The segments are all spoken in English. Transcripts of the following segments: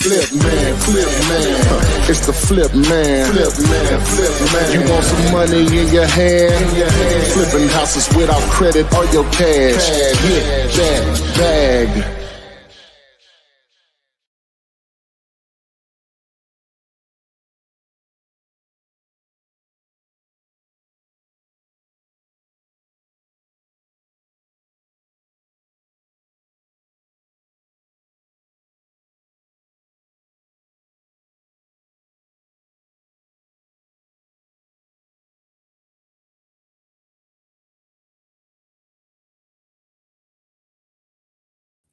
It's the flip man. You want some money in your hand? Flipping houses without credit or your cash. Get that bag.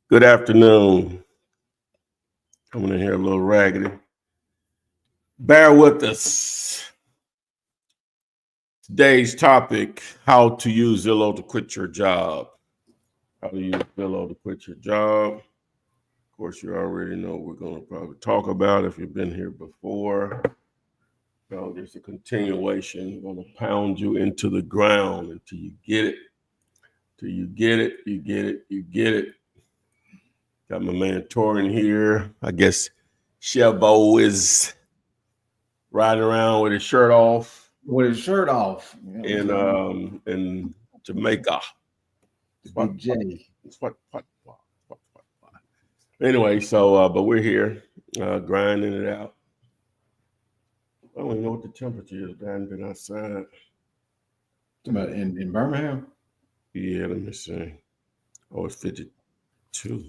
Good afternoon. Coming in here a little raggedy. Bear with us. Today's topic, how to use Zillow to quit your job. How to use Zillow to quit your job. Of course, you already know what we're going to probably talk about if you've been here before. So there's a continuation. We're going to pound you into the ground until you get it. Till you get it, you get it, you get it. Got my man Torin here. I guess Chevbo is riding around with his shirt off. With his shirt off. In Jamaica. Big J. Anyway, so but we're here grinding it out. I don't even know what the temperature is. I haven't been outside. About in Birmingham? Yeah, let me see. Oh, it's 52.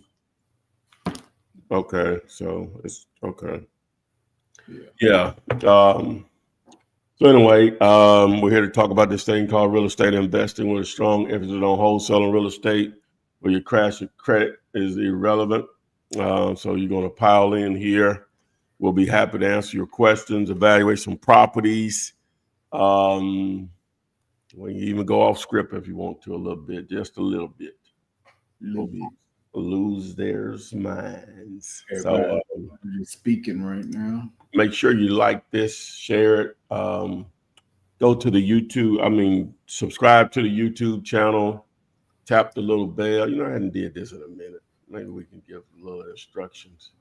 Okay, so it's okay. Yeah. So anyway, we're here to talk about this thing called real estate investing with a strong emphasis on wholesaling real estate where your crash of credit is irrelevant. So you're going to pile in here. We'll be happy to answer your questions, evaluate some properties. We can even go off script if you want to a little bit, just a little bit. Lose their minds. So you're speaking right now. Make sure you like this, share it. Go to the YouTube. Subscribe to the YouTube channel. Tap the little bell. I hadn't did this in a minute. Maybe we can give a little instructions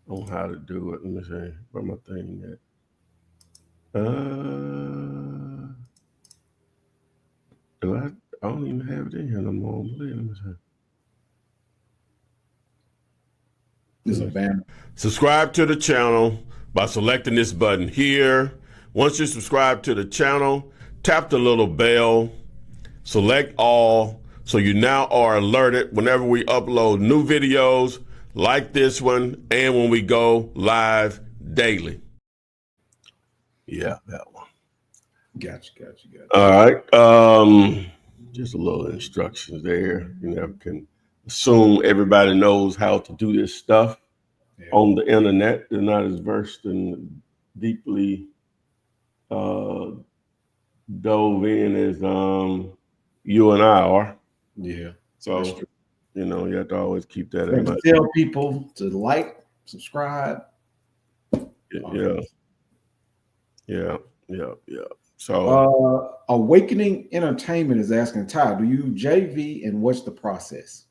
on how to do it. Let me see. Where my thing at? I don't even have it in here no more. Let me see. This is a banner. Subscribe to the channel by selecting this button here. Once you subscribe to the channel, tap the little bell, select all, so you now are alerted whenever we upload new videos like this one and when we go live daily. Yeah, that one. Gotcha. All right. Just a little instructions there. You never can assume everybody knows how to do this stuff on the internet. They're not as versed and deeply dove in as you and I are. Yeah. So, you have to always keep that in mind. Tell people to like, subscribe. Yeah. So Awakening Entertainment is asking, Ty, do you JV and what's the process?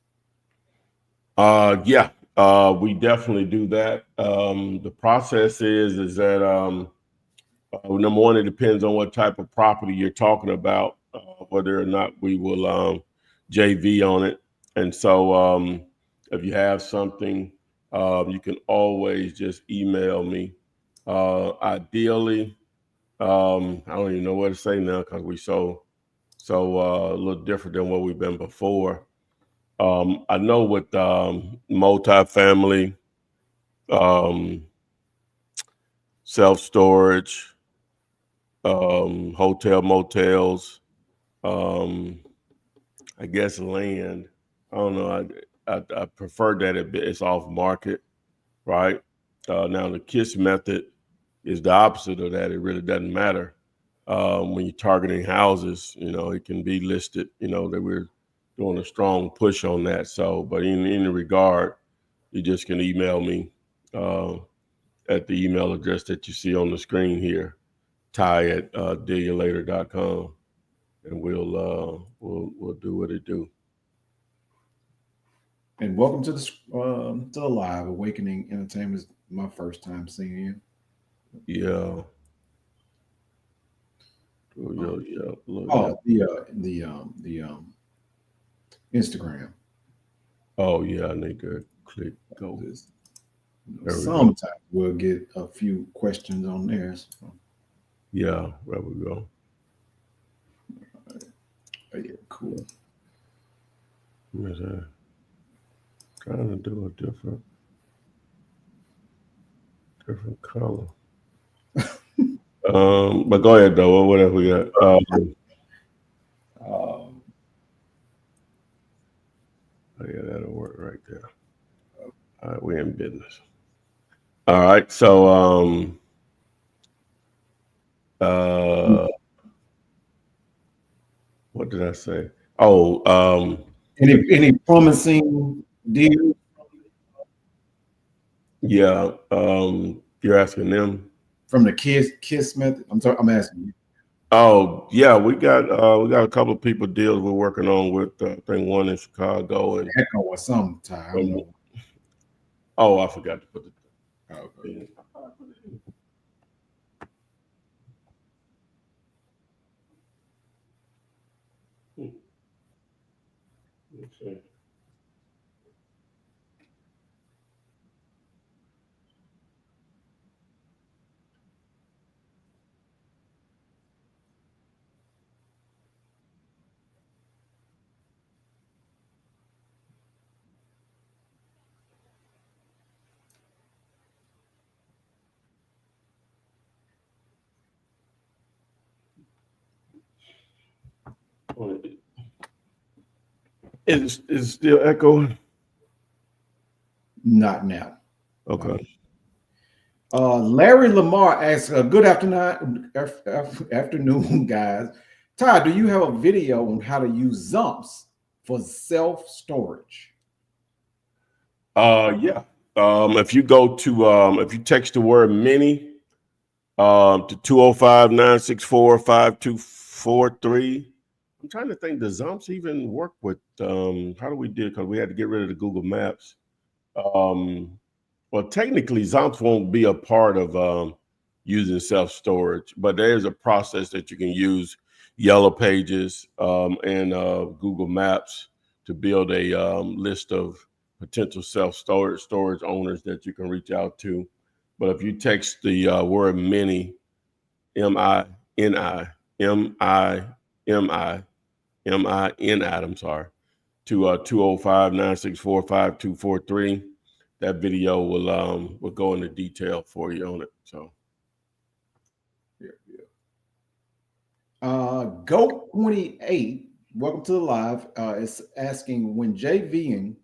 We definitely do that. The process is that number one, it depends on what type of property you're talking about, whether or not we will JV on it. And so if you have something, you can always just email me. Ideally, I don't even know what to say now because we so a little different than what we've been before. I know with multifamily, self-storage, hotel, motels, I guess land. I don't know. I prefer that it's off market, right? Now the KISS method is the opposite of that. It really doesn't matter. When you're targeting houses, it can be listed, that we're doing a strong push on that. So, but in any regard, you just can email me at the email address that you see on the screen here, ty@dealyoualater.com, and we'll do what it do. And welcome to the live. Awakening Entertainment is my first time seeing you. Yeah. Yeah. Oh, the Instagram. Oh yeah, I need to click go. This, There we go. sometimes we'll get a few questions on there. So, Yeah, there we go. yeah, cool. Where's that? Trying to do a different color. But go ahead though. Whatever we got. Um, Oh, yeah, that'll work right there. All right, we're in business. All right, so what did I say? Oh, any promising deals yeah. You're asking them. from the kiss method? I'm sorry, I'm asking you. Oh, yeah, we got a couple of people deals we're working on with I think one in Chicago and Echo or some time. I don't know. oh, I forgot to put the Okay. Okay. Is it still echoing? Not now. Okay. Larry Lamar asks, "Good afternoon, guys. Todd, do you have a video on how to use Zumps for self storage?" Yeah. If you go to if you text the word mini to 205-964-5243. I'm trying to think, does Zomps even work with how do we do it? Because we had to get rid of the Google Maps. Well, technically, Zomps won't be a part of using self-storage, but there's a process that you can use Yellow Pages and Google Maps to build a list of potential self-storage owners that you can reach out to. But if you text the word mini, M-I-N-I, M-I-M-I, M-I-N-I, I'm sorry, to 205-964-5243, that video will go into detail for you on it. So Goat 28, welcome to the live. Is asking, when JVing,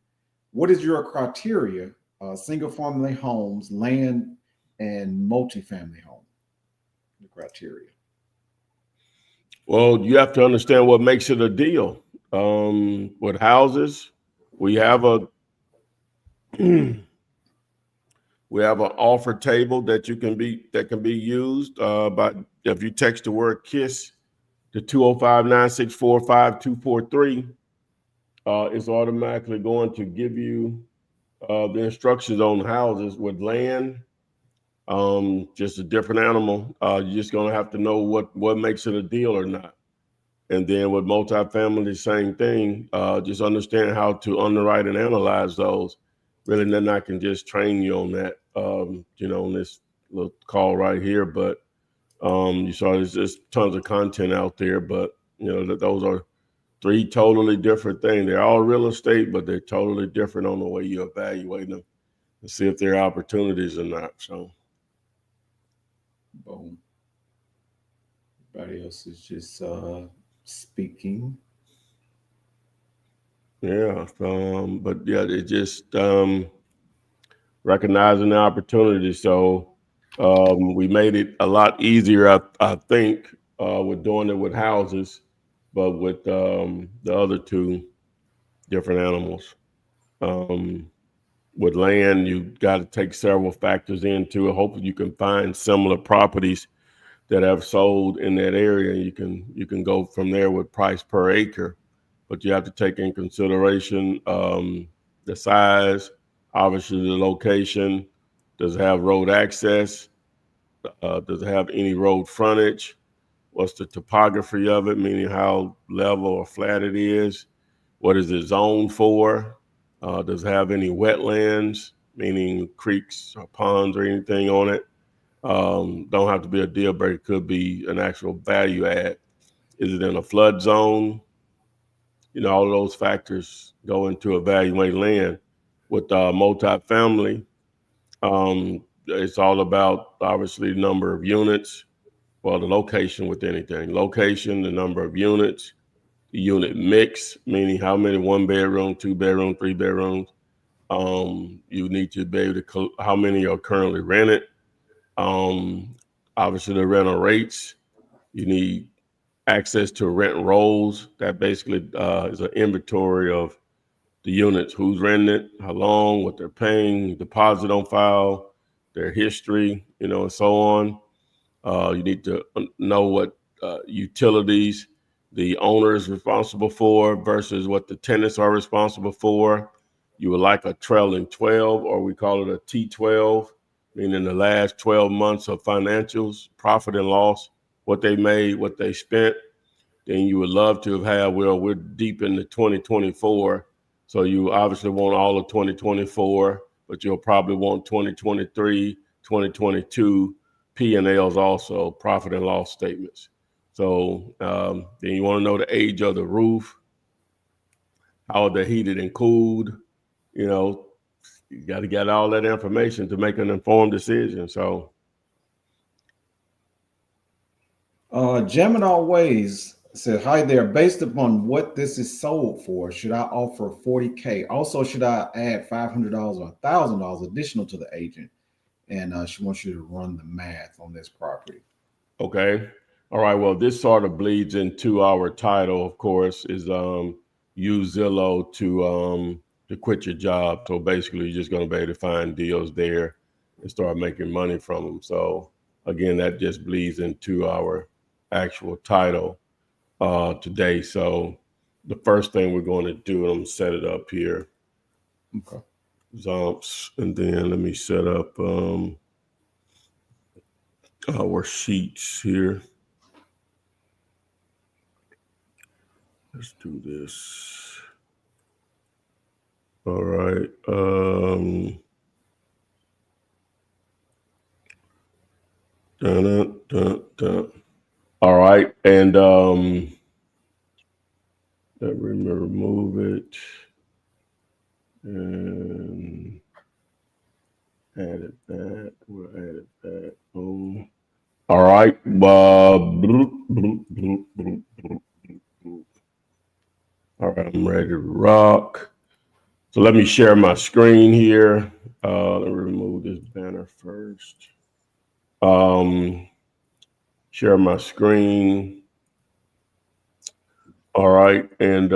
what is your criteria? Single family homes, land, and multifamily home. The criteria. well, you have to understand what makes it a deal. With houses, we have a we have an offer table that can be used by if you text the word KISS to 205-964-5243, it's automatically going to give you the instructions on houses. With land, just a different animal. You're just gonna have to know what makes it a deal or not. And then with multifamily, same thing. Just understand how to underwrite and analyze those. Really, then I can just train you on that. On this little call right here. But you saw there's just tons of content out there. But those are three totally different things. They're all real estate, but they're totally different on the way you evaluate them and see if there are opportunities or not. So, Boom. Everybody else is just speaking. yeah. But yeah, it just recognizing the opportunity. So we made it a lot easier, I think, with doing it with houses, but with the other two different animals. With land, you got to take several factors into it. Hopefully, you can find similar properties that have sold in that area. You can go from there with price per acre, but you have to take in consideration the size, obviously the location. Does it have road access? Does it have any road frontage? What's the topography of it, meaning how level or flat it is? What is it zoned for? Does it have any wetlands, meaning creeks or ponds or anything on it? Don't have to be a deal breaker, could be an actual value add. Is it in a flood zone? You know, all of those factors go into evaluating land. With multifamily, it's all about obviously the number of units. Well, the location with anything. Location, the number of units, the unit mix, meaning how many 1 bedroom, 2 bedroom, 3 bedrooms. You need to be able to, how many are currently rented. Obviously the rental rates. You need access to rent rolls. That basically is an inventory of the units, who's renting it, how long, what they're paying, deposit on file, their history, you know, and so on. You need to know what utilities the owner is responsible for versus what the tenants are responsible for. You would like a trailing 12, or we call it a T12, meaning the last 12 months of financials, profit and loss, what they made, what they spent. Then you would love to have had, well, we're deep into 2024. So you obviously want all of 2024, but you'll probably want 2023, 2022 P&Ls also, profit and loss statements. So then you want to know the age of the roof, how they're heated and cooled. You know, you got to get all that information to make an informed decision. So Gemini Ways said, "Hi there. Based upon what this is sold for, should I offer 40K? Also, should I add $500 or $1,000 additional to the agent?" And she wants you to run the math on this property. okay. All right. Well, this sort of bleeds into our title, of course, is use Zillow to quit your job. So basically, you're just going to be able to find deals there and start making money from them. So again, that just bleeds into our actual title today. So the first thing we're going to do, I'm going to set it up here. Okay. Zomps, and then let me set up our sheets here. Let's do this. All right. Dun, dun, dun. All right. And let me remove it and add it back. We'll add it back. Boom. All right. All right. I'm ready to rock. So let me share my screen here. Let me remove this banner first. Share my screen. All right. And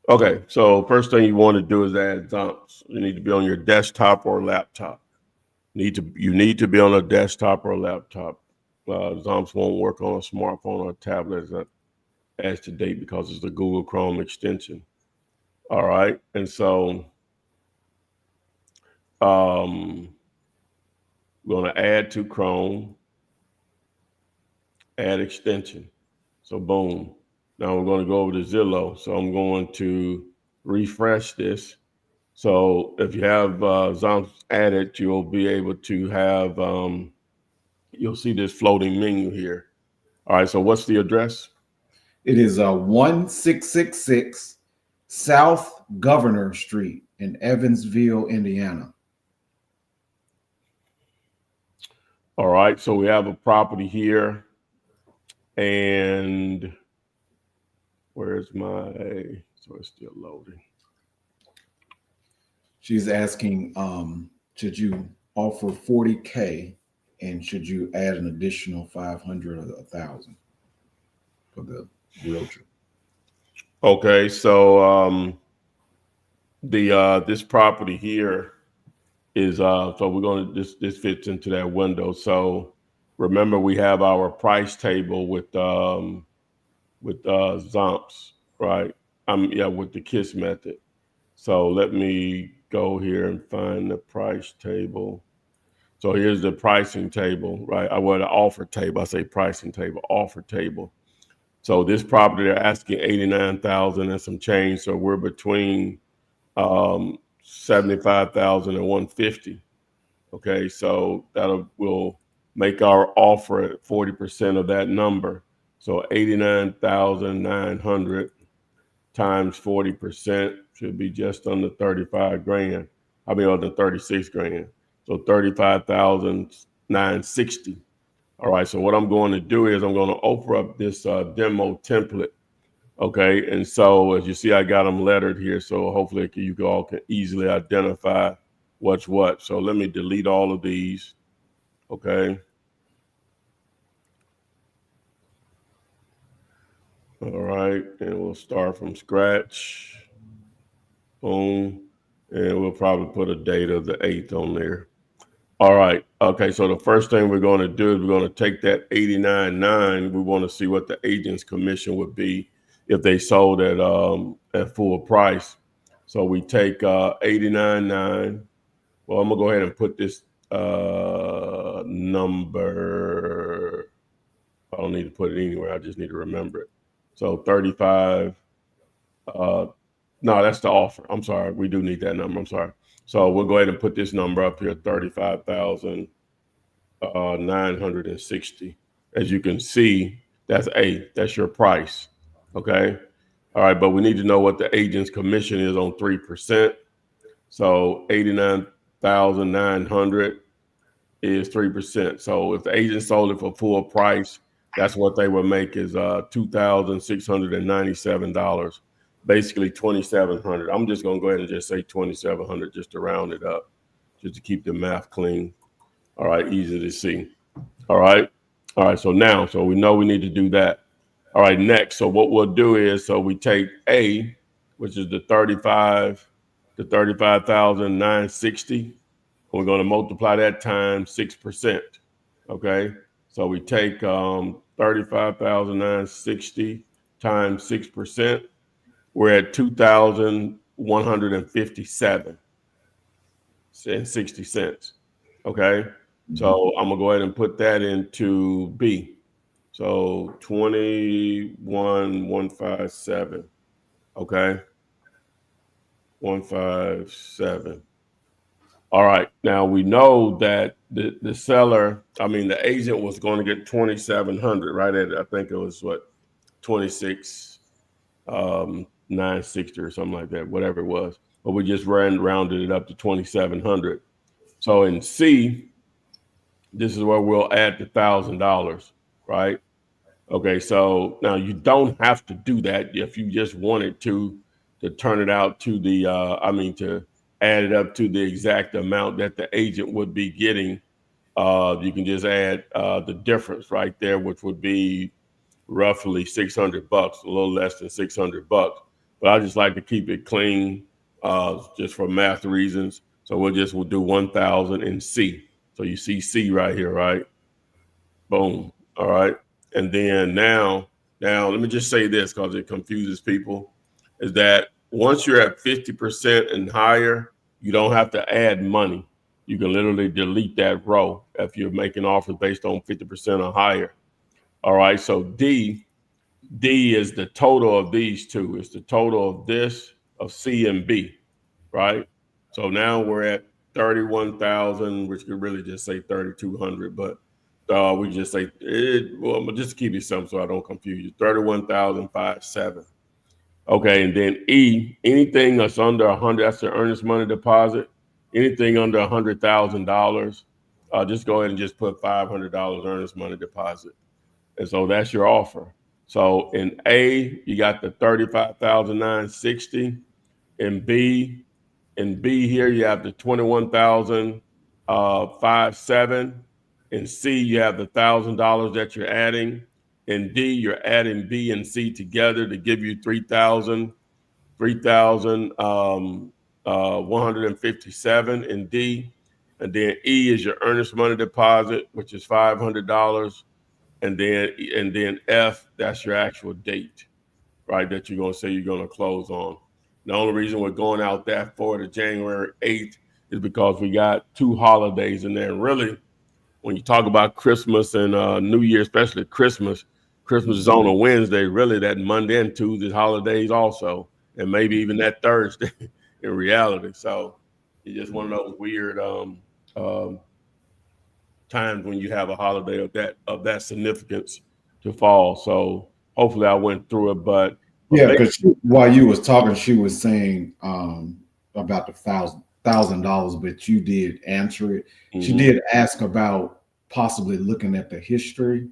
okay. So first thing you want to do is add Zomps. You need to be on your desktop or laptop. You need to be on a desktop or a laptop. Zomps won't work on a smartphone or a tablet as to date because it's the Google Chrome extension. All right. And so we're going to add to Chrome, add extension. So boom. Now we're going to go over to Zillow. So I'm going to refresh this. So if you have Zomps added, you'll be able to have, you'll see this floating menu here. All right. So what's the address? It is 1666 South Governor Street in Evansville, Indiana. All right. So we have a property here. And where's my, so it's still loading. She's asking, should you offer 40K and should you add an additional 500 or 1,000 for the realtor? Okay, so this property here is so we're going to this fits into that window. So remember, we have our price table with Zomps, right? with the KISS method. So let me go here and find the price table. So here's the pricing table, right? The offer table. I say pricing table, offer table. So this property, they're asking 89,000 and some change. So we're between 75,000 and 150. Okay, so will make our offer at 40% of that number. So 89,900 times 40% should be just under 35 grand. Under 36 grand. So 35,960. All right, so what I'm going to do is I'm going to open up this demo template. Okay, and so as you see, I got them lettered here, so hopefully you all can easily identify what's what. So let me delete all of these. Okay. All right, and we'll start from scratch. Boom, and we'll probably put a date of the 8th on there. All right. Okay. So the first thing we're going to do is we're going to take that 89.9. We want to see what the agent's commission would be if they sold at full price. So we take 89.9. Well, I'm gonna go ahead and put this number. I don't need to put it anywhere. I just need to remember it. So 35. No, that's the offer. I'm sorry. We do need that number. I'm sorry. So we'll go ahead and put this number up here, 35,960. As you can see, that's your price. Okay. All right. But we need to know what the agent's commission is on 3%. So 89,900 is 3%. So if the agent sold it for full price, that's what they would make is $2,697. Basically $2,700. I'm just gonna go ahead and just say $2,700 just to round it up, just to keep the math clean. All right, easy to see. All right. So we know we need to do that. All right, next. So what we'll do is, so we take A, which is the 35,960. We're going to multiply that times 6%. Okay. So we take 35,960 times 6%. We're at 2,157 and 60 cents. Okay. So I'm gonna go ahead and put that into B. So 21,157. Okay. 157. All right. Now we know that the agent was going to get 2,700, right? I think it was 26,960 or something like that, whatever it was. But we just rounded it up to 2,700. So in C, this is where we'll add the $1,000, right? Okay. So now you don't have to do that if you just wanted to turn it out to to add it up to the exact amount that the agent would be getting. You can just add the difference right there, which would be roughly $600, a little less than $600. But I just like to keep it clean, just for math reasons. So we'll do 1,000 in C. So you see C right here, right? Boom. All right. And then now let me just say this because it confuses people, is that once you're at 50% and higher, you don't have to add money. You can literally delete that row if you're making offers based on 50% or higher. All right. So D is the total of these two. It's the total of this, of C and B, right? So now we're at 31,000, which could really just say 3,200, but we just say it. Well, just keep it simple so I don't confuse you. 31,507. Okay, and then E, anything that's under 100, that's the earnest money deposit. Anything under $100,000, just go ahead and just put $500 earnest money deposit, and so that's your offer. So in A, you got the 35,960. In B here you have the 21,507. In C you have the $1,000 that you're adding. In D, you're adding B and C together to give you 3,157 in D. And then E is your earnest money deposit, which is $500. And then F, that's your actual date. right, that you're going to say you're going to close on. The only reason we're going out that far to January 8th is because we got 2 holidays in there. And really, when you talk about Christmas and New Year, especially Christmas is on a Wednesday. Really, that Monday and Tuesday holidays also, and maybe even that Thursday in reality. So it's just one of those weird times when you have a holiday of that significance to fall. So hopefully I went through it, but Yeah, because while you was talking, she was saying about the $1,000, but you did answer it. She did ask about possibly looking at the history.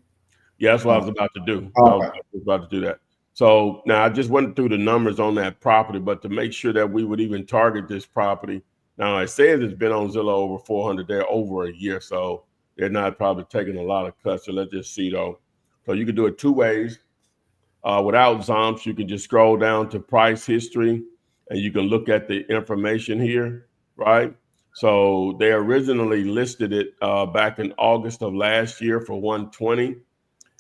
Yeah, that's what I was about to do. I was Okay. about to do that. So now I just went through the numbers on that property, but to make sure that we would even target this property, now it says it's been on Zillow over 400 there over a year, so they're not probably taking a lot of cuts. So let's just see though. So you can do it 2 ways. Without Zomps, you can just scroll down to price history, and you can look at the information here, right? So they originally listed it back in August of last year for 120.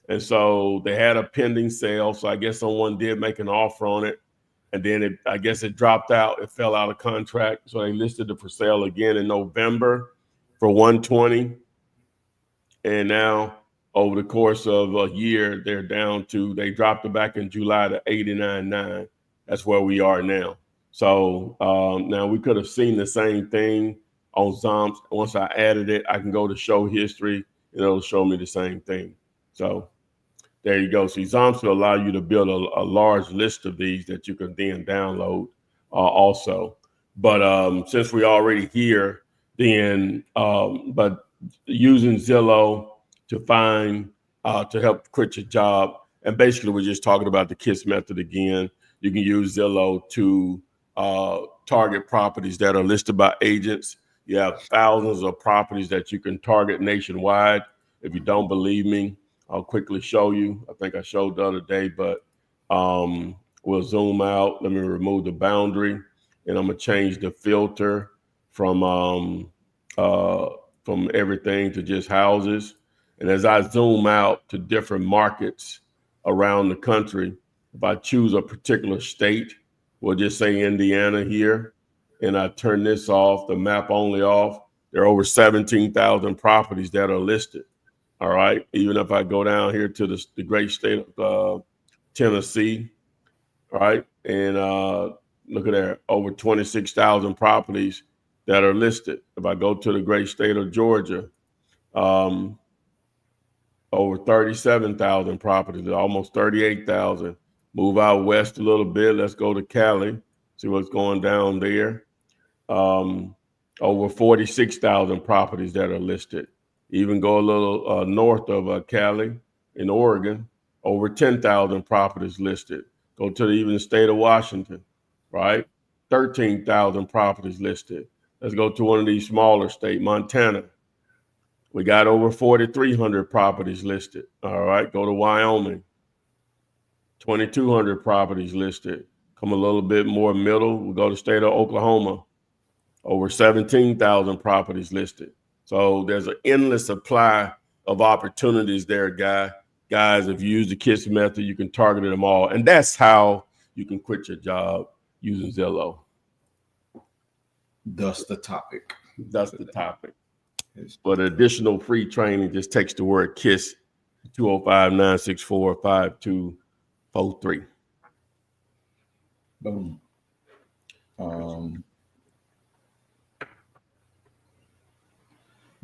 And so they had a pending sale. So I guess someone did make an offer on it. And then I guess it dropped out. It fell out of contract. So they listed it for sale again in November for 120. And now over the course of a year, they dropped it back in July to 89.9. That's where we are now. So now we could have seen the same thing on Zomps. Once I added it, I can go to show history and it'll show me the same thing. So there you go. See, Zomps will allow you to build a large list of these that you can then download also. But since we're already here, then but using Zillow to find to help quit your job, and basically we're just talking about the KISS method again. You can use Zillow to target properties that are listed by agents. You have thousands of properties that you can target nationwide. If you don't believe me, I'll quickly show you. I think I showed the other day, but we'll zoom out. Let me remove the boundary, and I'm gonna change the filter from everything to just houses. And as I zoom out to different markets around the country, if I choose a particular state, we'll just say Indiana here, and I turn this off, the map only off, there are over 17,000 properties that are listed. All right. Even if I go down here to the great state of Tennessee, all right, and look at there, over 26,000 properties that are listed. If I go to the great state of Georgia, um, over 37,000 properties, almost 38,000. Move out west a little bit. Let's go to Cali, see what's going down there. Over 46,000 properties that are listed. Even go a little north of Cali in Oregon, over 10,000 properties listed. Go to even the state of Washington, right? 13,000 properties listed. Let's go to one of these smaller states, Montana. We got over 4,300 properties listed. All right, go to Wyoming, 2,200 properties listed. Come a little bit more middle, we go to the state of Oklahoma, over 17,000 properties listed. So there's an endless supply of opportunities there, guys. If you use the KISS method, you can target them all. And that's how you can quit your job using Zillow. Thus the topic. That's the topic. But additional free training, just text the word KISS 205-964-5243. Boom.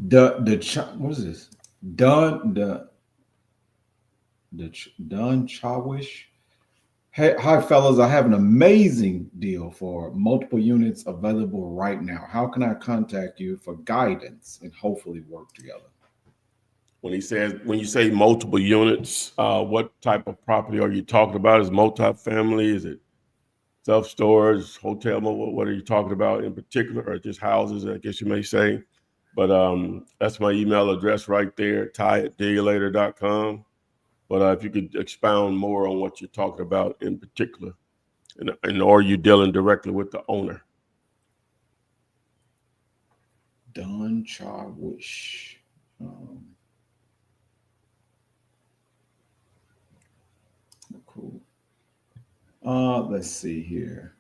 What is this? Dun Chawish. Hey, hi fellas, I have an amazing deal for multiple units available right now. How can I contact you for guidance and hopefully work together? When you say multiple units, what type of property are you talking about? Is multifamily? Is it self-storage, hotel? What are you talking about in particular, or just houses, I guess you may say? But that's my email address right there, ty@dealator.com. But if you could expound more on what you're talking about in particular, and or you dealing directly with the owner? Don Charwish. Cool. Let's see here.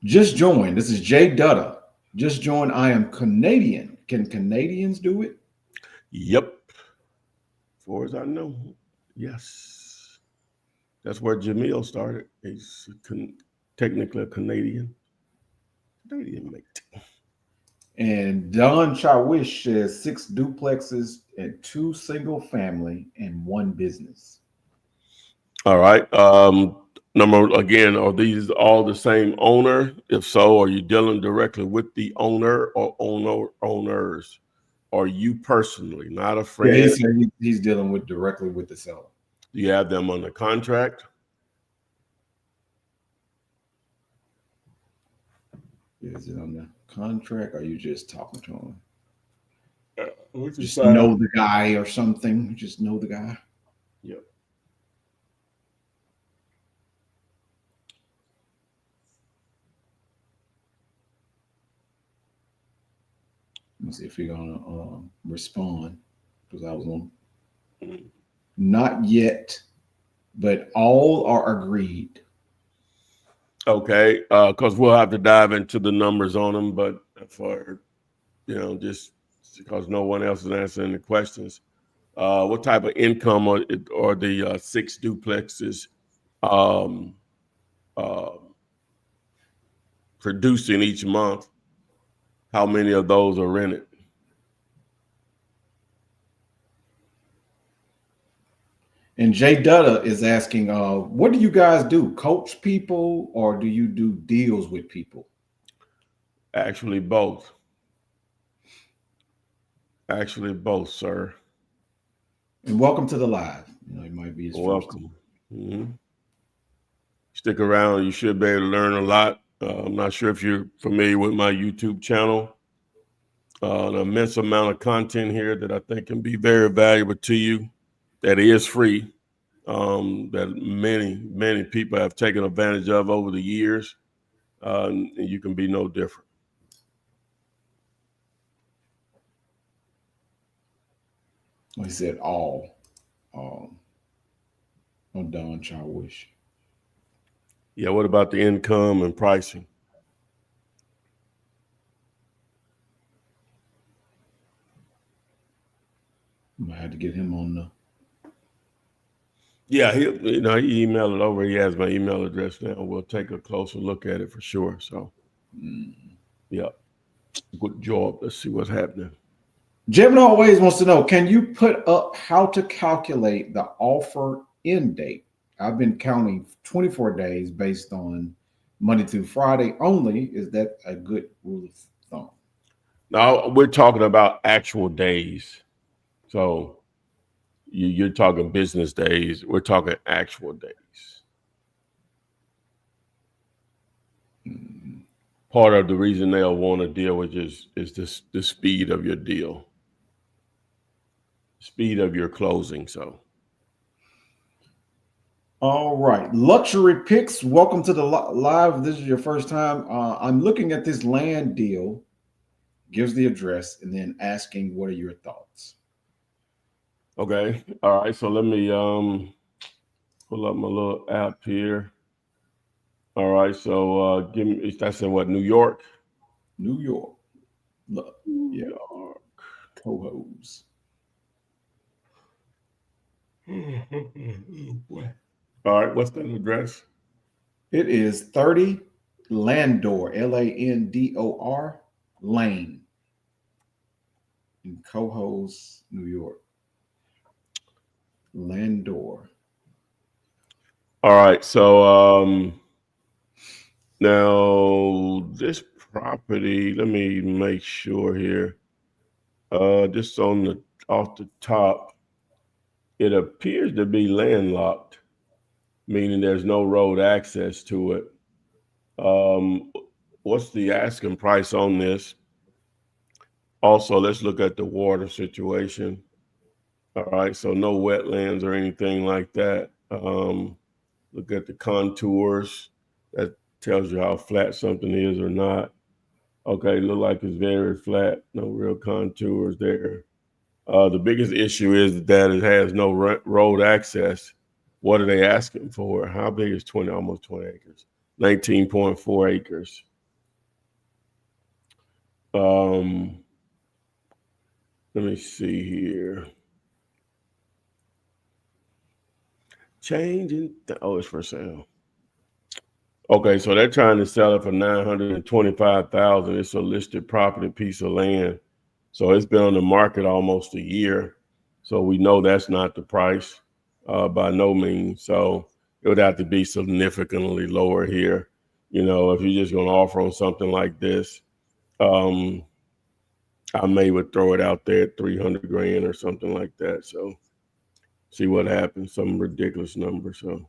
Just joined. This is Jay Dutta. Just joined. I am Canadian. Can Canadians do it? Yep. As far as I know, yes. That's where Jamil started. He's technically a Canadian mate. And Don Chawish says 6 duplexes and 2 single family and 1 business. All right. Number again, are these all the same owner? If so, are you dealing directly with the owner or owners? Or you personally, not a Yeah, he friend? said he's dealing with directly with the seller. Do you have them under contract? Is it on the contract or are you just talking to him? Which is Just know the guy or something. Just know the guy. Yep. Let me see if he's gonna respond because I was on. Not yet, but all are agreed. Okay, because we'll have to dive into the numbers on them, but for just because no one else is answering the questions, what type of income are the 6 duplexes um, uh, producing each month? How many of those are rented? And Jay Dutta is asking, what do you guys do? Coach people or do you do deals with people? Actually, both. Actually, both, sir. And welcome to the live. It might be his Welcome. Mm-hmm. Stick around. You should be able to learn a lot. I'm not sure if you're familiar with my YouTube channel. An immense amount of content here that I think can be very valuable to you. That is free. That many people have taken advantage of over the years, and you can be no different. He said all. On Don Charwish. Yeah. What about the income and pricing? I had to get him on the. Yeah, he emailed it over. He has my email address now. We'll take a closer look at it for sure. So, yeah, good job. Let's see what's happening. Jim always wants to know, can you put up how to calculate the offer end date? I've been counting 24 days based on Monday through Friday only. Is that a good rule of thumb? Now, we're talking about actual days. So you're talking business days. We're talking actual days. Part of the reason they'll want to deal with is the speed of your deal, speed of your closing. So, all right, luxury picks. Welcome to the live. If this is your first time. I'm looking at this land deal. Gives the address and then asking, "What are your thoughts?" okay, all right. So let me pull up my little app here. All right, so give me. That's in what, New York? New York. Look, New yeah, York. Cohoes. All right, what's that address? It is 30 Landor, Landor Lane in Cohoes, New York. Landor. All right, so now this property, let me make sure here. Just off the top, it appears to be landlocked, meaning there's no road access to it. What's the asking price on this? Also, let's look at the water situation. All right, so no wetlands or anything like that. Look at the contours. That tells you how flat something is or not. Okay, look like it's very flat. No real contours there. The biggest issue is that it has no road access. What are they asking for? How big is 20? Almost 20 acres. 19.4 acres. Let me see here. Changing. Oh, it's for sale. Okay, so they're trying to sell it for $925,000. It's a listed property piece of land. So it's been on the market almost a year. So we know that's not the price by no means. So it would have to be significantly lower here. You know, if you're just going to offer on something like this, I would throw it out there at 300 grand or something like that. So see what happens. Some ridiculous number. So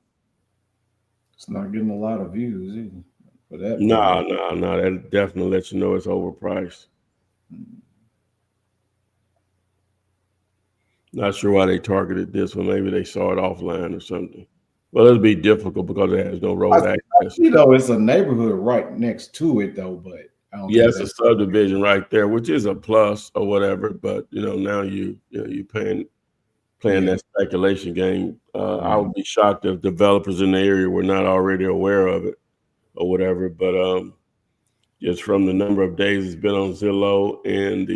It's not getting a lot of views either for that. no. That definitely lets you know it's overpriced. Not sure why they targeted this one. Maybe they saw it offline or something. Well, it'll be difficult because it has no road access. You know, it's a neighborhood right next to it, though. But I don't Yeah, think it's a subdivision right there, which is a plus or whatever. But now you playing that speculation game. I would be shocked if developers in the area were not already aware of it or whatever. But just from the number of days it's been on Zillow and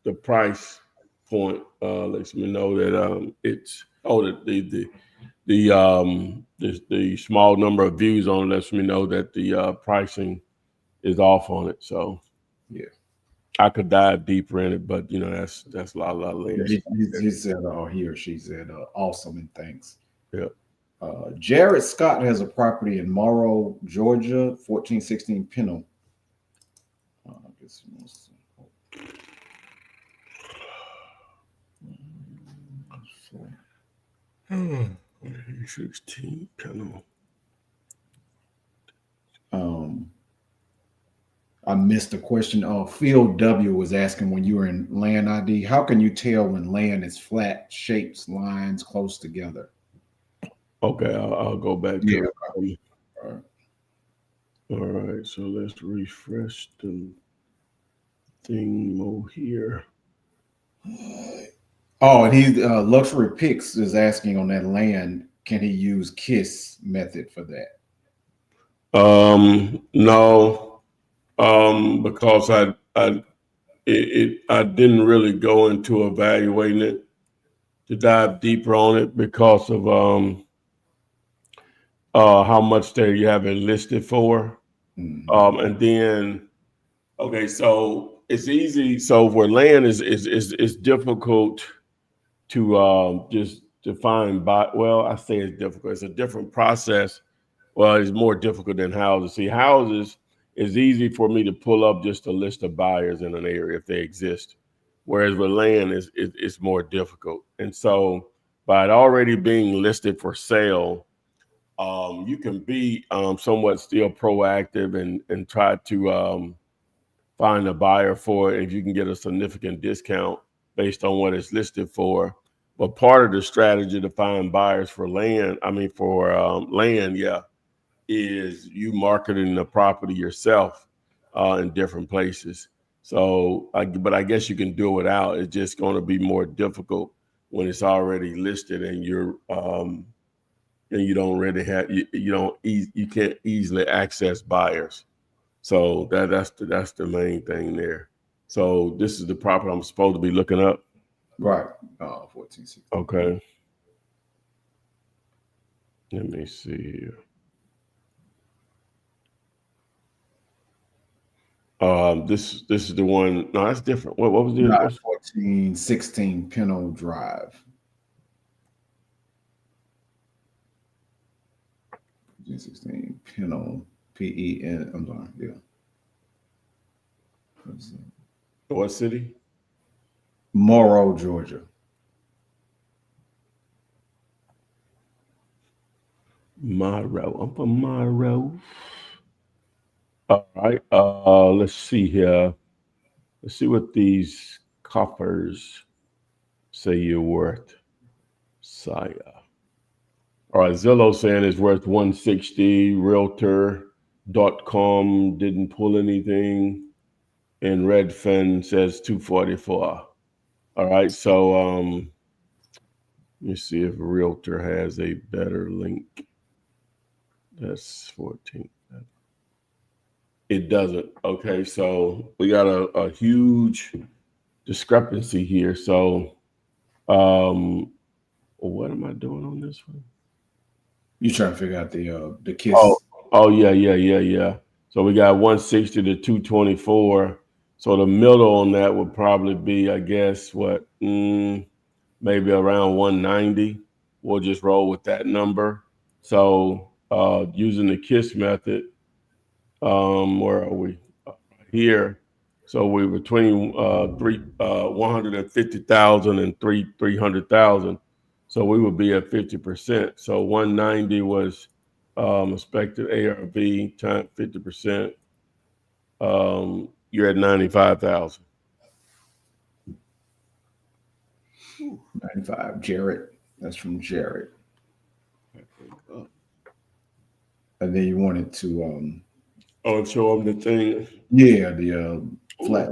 the price point lets me know that it's the small number of views on it lets me know that the pricing is off on it. So yeah, I could dive deeper in it, but that's a lot of land. He said, he or she said, awesome and thanks. Yeah. Jared Scott has a property in Morrow, Georgia, 1416 Pinham. I guess he wants to. 16 Pinham. I missed the question. Phil W was asking, when you were in land ID, how can you tell when land is flat, shapes, lines close together? Okay, I'll go back to it. All right, so let's refresh the thing here. Oh, and he Luxury Picks is asking on that land, can he use KISS method for that? No, because I didn't really go into evaluating it to dive deeper on it because of how much you have it listed for. Mm-hmm. And then, okay, so it's easy. So where land is difficult to just define by. Well, I say it's difficult. It's a different process. Well, it's more difficult than houses. See, houses is easy for me to pull up just a list of buyers in an area if they exist. Whereas with land it's more difficult. And so by it already being listed for sale, you can be somewhat still proactive and try to find a buyer for it if you can get a significant discount based on what it's listed for. But part of the strategy to find buyers for land, is you marketing the property yourself in different places. So, but I guess you can do it without. It's just going to be more difficult when it's already listed and you don't really have you can't easily access buyers. So that's the main thing there. So this is the property I'm supposed to be looking up. Right. 1460. Okay. Let me see here. This is the one. No, that's different. What was the 1416 Pinham Drive. 1416 Pinham, P-E-N. I'm sorry. Yeah. What city? Morrow, Georgia. Morrow. I'm from Morrow. All right. Let's see here. Let's see what these coffers say you're worth. Saya. All right. Zillow saying it's worth 160. Realtor.com didn't pull anything. And Redfin says 244. All right. So Let me see if Realtor has a better link. That's 14. It doesn't. Okay, so we got a huge discrepancy here. So what am I doing on this one? You trying to figure out the KISS? Oh yeah. So we got 160 to 224. So the middle on that would probably be, I guess, what maybe around 190. We'll just roll with that number. So using the KISS method, where are we? Here. So we're between 150,000 and 300,000. So we would be at 50%. So 190 was expected ARV times 50%. You're at 95,000. 95. Jared. That's from Jared. And then you wanted to show them the thing. Yeah, the flat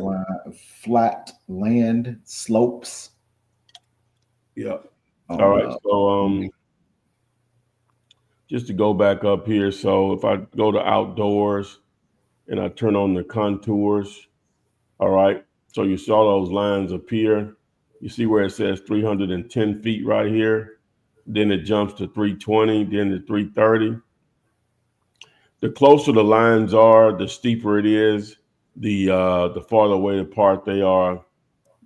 land slopes. Yeah. All right. So just to go back up here. So if I go to outdoors and I turn on the contours, all right. So you saw those lines appear. You see where it says 310 feet right here. Then it jumps to 320, then to 330. The closer the lines are, the steeper it is. The farther away apart they are,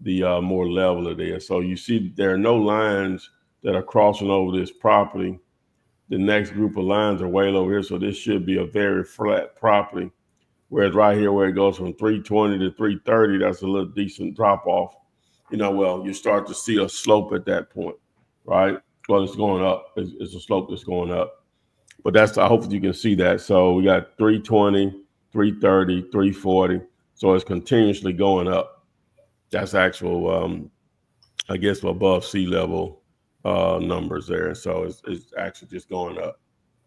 the more level it is. So you see there are no lines that are crossing over this property. The next group of lines are way over here. So this should be a very flat property. Whereas right here where it goes from 320 to 330, that's a little decent drop off. Well, you start to see a slope at that point, right? Well, it's going up. It's a slope that's going up. But hopefully you can see that. So we got 320, 330, 340. So it's continuously going up. That's actual, I guess, above sea level numbers there. So it's actually just going up.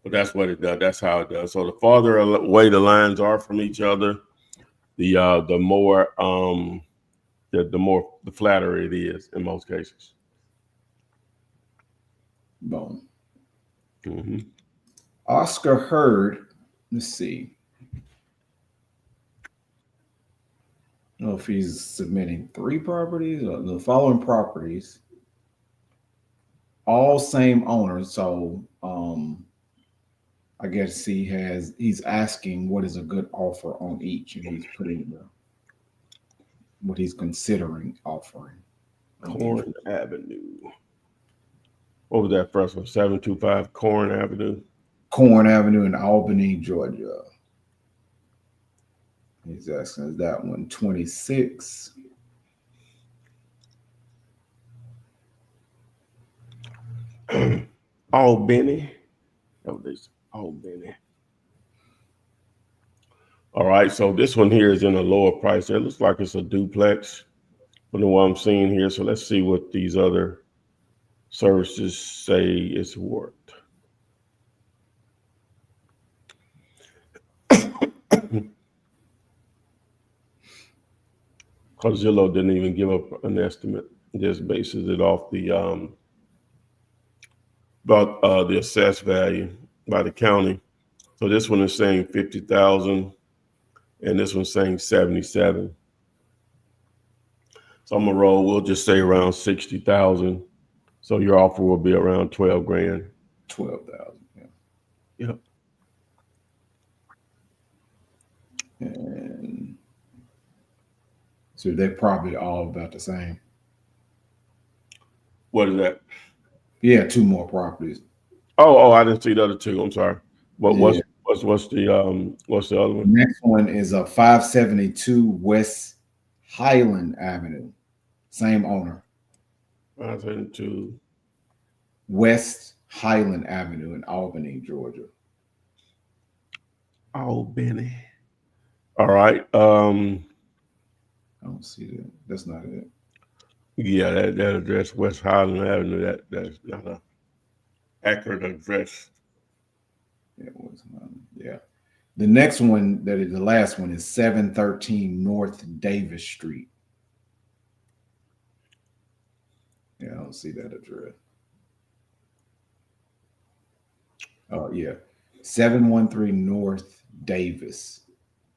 But that's what it does. That's how it does. So the farther away the lines are from each other, the more the flatter it is in most cases. Boom. Mm-hmm. Oscar Hurd. Let's see. I don't know if he's submitting 3 properties or the following properties, all same owners. So I guess he's asking what is a good offer on each, and he's putting what he's considering offering. Corn Avenue. What was that first one? 725 Corn Avenue. Corn Avenue in Albany, Georgia. He's asking, is that one 26? Albany. Albany. All right, so this one here is in a lower price. It looks like it's a duplex from the one I'm seeing here. So let's see what these other services say it's worth. Because Zillow didn't even give up an estimate. It just bases it off the assessed value by the county. So this one is saying 50,000, and this one's saying 77. So I'm gonna roll. We'll just say around 60,000. So your offer will be around 12 grand. 12,000. Yeah. Yep. And so they're probably all about the same. What is that? Yeah, 2 more properties. Oh, I didn't see the other 2. I'm sorry. What's the other one? The next one is a 572 West Highland Avenue. Same owner. 572 West Highland Avenue in Albany, Georgia. Albany. All right. I don't see that. That's not it. Yeah, that address, West Highland Avenue, that's not an accurate address. Yeah. The next one, that is the last one, is 713 North Davis Street. Yeah, I don't see that address. Yeah, 713 North Davis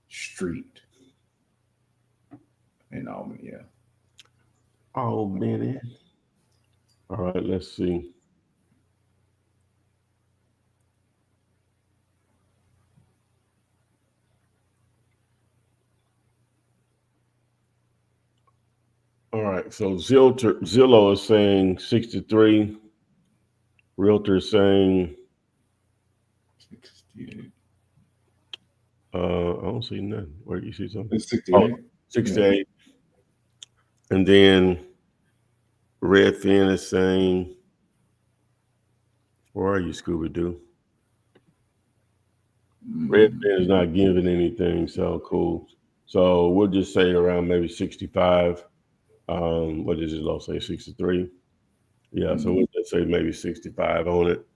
Street in Albany. Yeah. Oh man. All right, let's see. All right, so Zillow is saying 63. Realtor is saying 68. I don't see nothing. Where do you see something? It's Oh, 68. 68. Yeah. And then Redfin is saying, where are you, Scooby Doo? Redfin is not giving anything, so cool. So we'll just say around maybe 65. What did Zillow say? 63. Yeah, so we'll just say maybe 65 on it.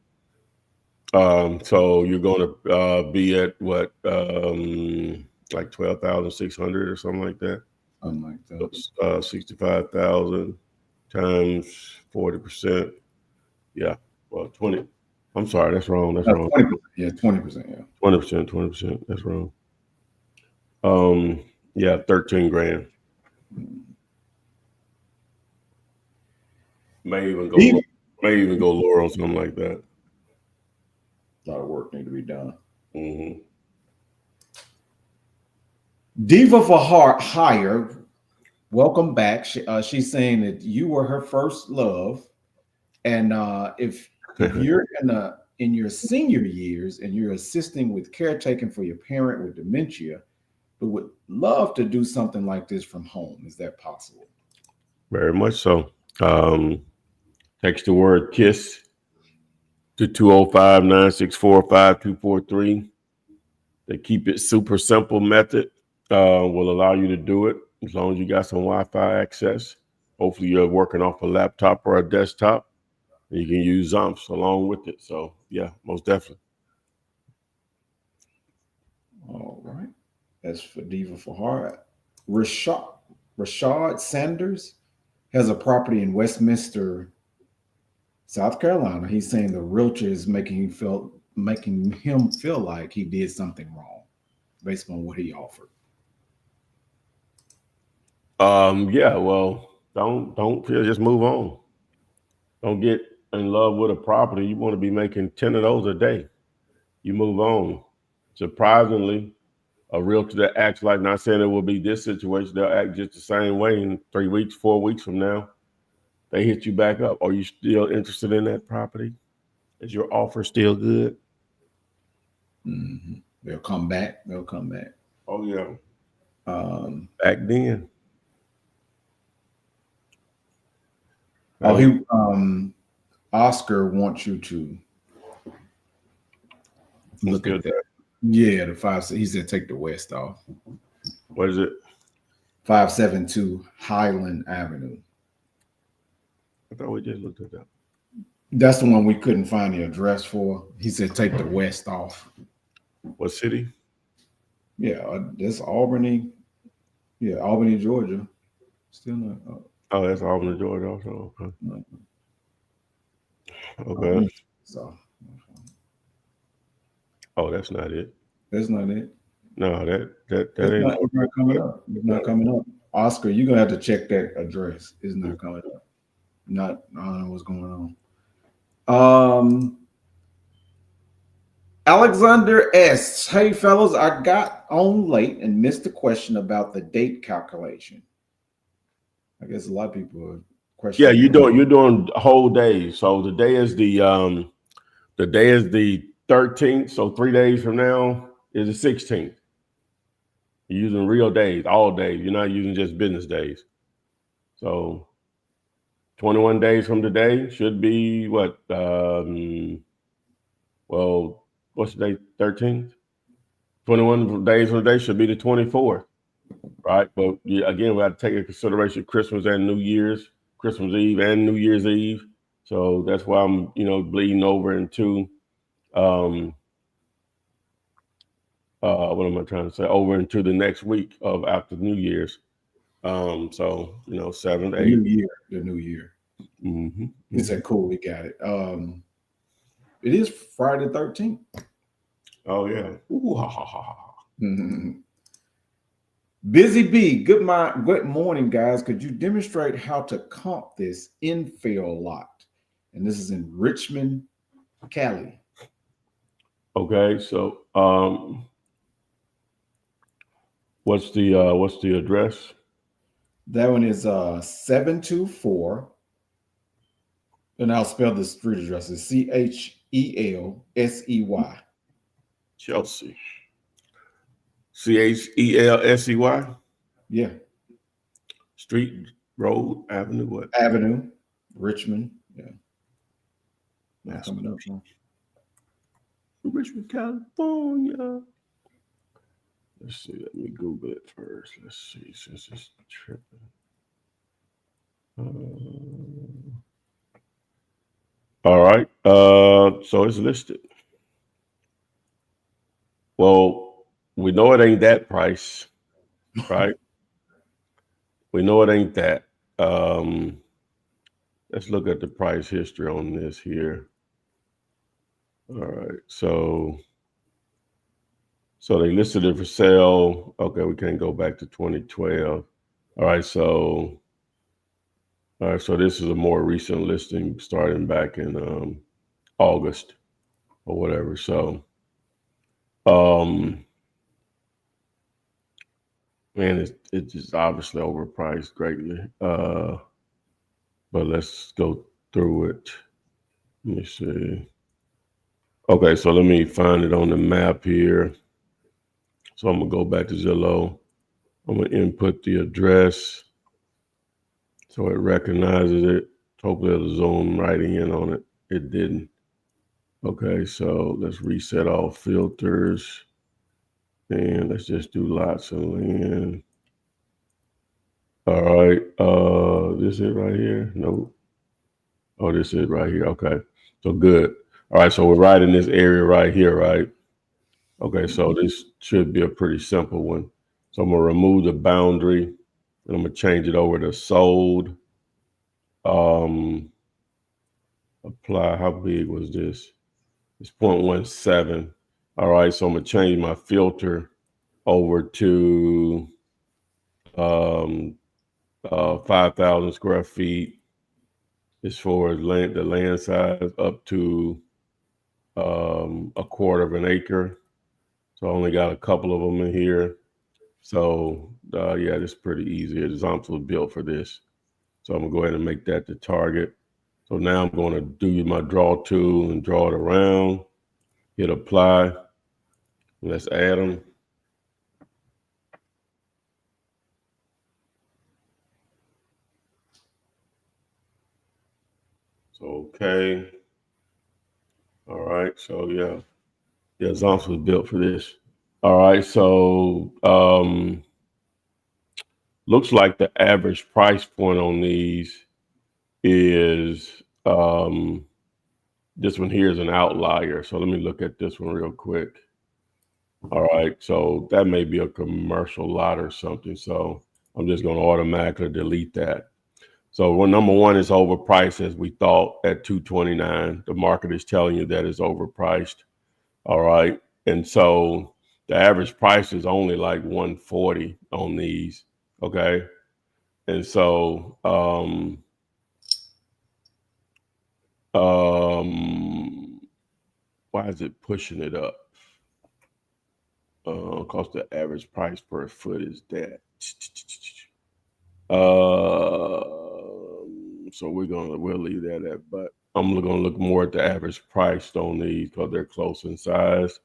So you're going to be at what, like 12,600 or something like that. Something like that. 65,000 times 40%. Yeah, well, 20. I'm sorry, that's wrong. That's wrong. 20%. Yeah, 20%. Yeah. 20%. 20%. That's wrong. Yeah, 13 grand. May even go lower on something like that. A lot of work need to be done. Mm-hmm. Diva for Hire, welcome back. She's saying that you were her first love, and if you're in your senior years and you're assisting with caretaking for your parent with dementia, but would love to do something like this from home. Is that possible? Very much so. Text the word KISS to 205-964-5243. They keep it super simple method. Will allow you to do it as long as you got some Wi-Fi access. Hopefully you're working off a laptop or a desktop. And you can use Zomps along with it. So yeah, most definitely. All right. That's for Diva for Heart. Rashad Sanders has a property in Westminster, South Carolina. He's saying the realtor is making him feel like he did something wrong based on what he offered. Yeah, well, don't feel, just move on. Don't get in love with a property. You want to be making 10 of those a day. You move on. Surprisingly, a realtor that acts like, not saying it will be this situation, they'll act just the same way in 3 weeks, 4 weeks from now. They hit you back up. Are you still interested in that property? Is your offer still good? Mm-hmm. They'll come back. Oh, yeah. Back then. Oscar wants you to look at that. Yeah, the 5. He said take the west off. What is it? 572 Highland Avenue. I thought we just looked at that. That's the one we couldn't find the address for. He said take the west off. What city? Yeah, that's Albany. Yeah, Albany, Georgia. Still not. Oh, that's Albany, Georgia also. Okay. So. Oh, that's not it. That's not it. No, that it's not coming up. It's not coming up. Oscar, you're gonna have to check that address. It's not coming up. I don't know what's going on. Alexander S. Hey fellas, I got on late and missed the question about the date calculation. I guess a lot of people are questioning. Yeah, you're doing whole days. So the day is the 13th. So 3 days from now is the 16th. You're using real days, all days. You're not using just business days. So 21 days from today should be what? Well, what's the date? 13th? 21 days from today should be the 24th, right? But again, we have to take into consideration Christmas and New Year's, Christmas Eve and New Year's Eve. So that's why I'm, bleeding over into, what am I trying to say? Over into the next week of after New Year's. So 7, 8. The new year. Mm-hmm. He said, "Cool, we got it." It is Friday the 13th. Oh yeah. Ooh, ha, ha, ha, ha. Busy B, good morning, guys. Could you demonstrate how to comp this infill lot? And this is in Richmond, Cali. Okay, so what's the address? That one is 724. And I'll spell the street address is Chelsey. Chelsea. Chelsey. Yeah. Street, road, avenue, what? Avenue, Richmond. Yeah. That's Coming up. Huh? Richmond, California. Let's see. Let me Google it first. Let's see. Since it's tripping. All right. So it's listed. Well, we know it ain't that price, right? We know it ain't that. Let's look at the price history on this here. All right. So they listed it for sale. Okay, we can't go back to 2012. All right. So this is a more recent listing starting back in August or whatever. So, man, it's just obviously overpriced greatly. But let's go through it. Let me see. Okay, so let me find it on the map here. So I'm gonna go back to Zillow. I'm gonna input the address so it recognizes it. Hopefully it'll zoom right in on it. It didn't. Okay, so let's reset all filters. And let's just do lots of land. All right, this is it right here? Nope. Oh, this is it right here. Okay, so good. All right, so we're right in this area right here, right? Okay, so this should be a pretty simple one. So I'm gonna remove the boundary and I'm gonna change it over to sold. Apply, how big was this? It's 0.17. All right, so I'm gonna change my filter over to 5,000 square feet as far as the land size up to a quarter of an acre. So I only got a couple of them in here. So yeah, this is pretty easy. The Zomps was built for this. So I'm gonna go ahead and make that the target. So now I'm gonna do my draw tool and draw it around, hit apply. Let's add them. So, okay. All right, so yeah, Zomps was built for this. All right, so looks like the average price point on these is this one here is an outlier. So let me look at this one real quick. All right, so that may be a commercial lot or something. So I'm just going to automatically delete that. So number one is overpriced as we thought at 229. The market is telling you that it's overpriced. All right, and so the average price is only like 140 on these. Okay, and so why is it pushing it up? Because the average price per foot is that. So we'll leave that at, but I'm gonna look more at the average price on these because they're close in size,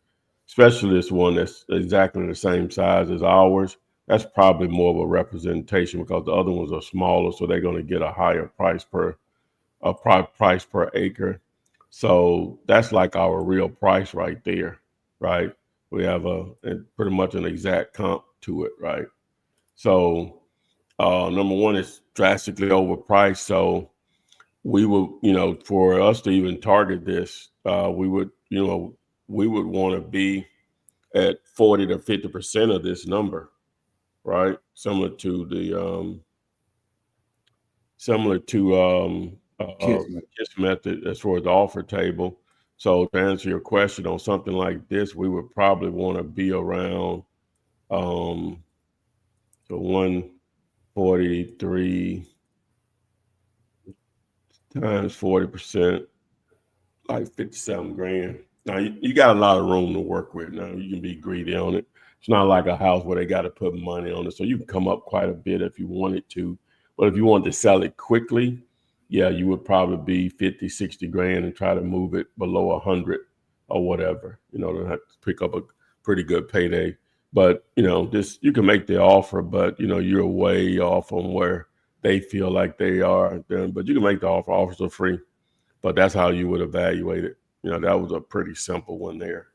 especially this one that's exactly the same size as ours. That's probably more of a representation because the other ones are smaller, so they're gonna get a higher price per acre. So that's like our real price right there, right? We have pretty much an exact comp to it, right? So number one is drastically overpriced. So we would, for us to even target this, we would want to be at 40 to 50% of this number, right? Similar to KISS method as far as the offer table. So to answer your question on something like this, we would probably want to be around the 143 times 40%, like 57 grand. Now you got a lot of room to work with. Now you can be greedy on it. It's not like a house where they got to put money on it. So you can come up quite a bit if you wanted to. But if you want to sell it quickly, yeah, you would probably be 50, 60 grand and try to move it below 100 or whatever, to have to pick up a pretty good payday. But, this, you can make the offer, but, you're way off on where they feel like they are. Then, but you can make the offer. Offers are free. But that's how you would evaluate it. That was a pretty simple one there.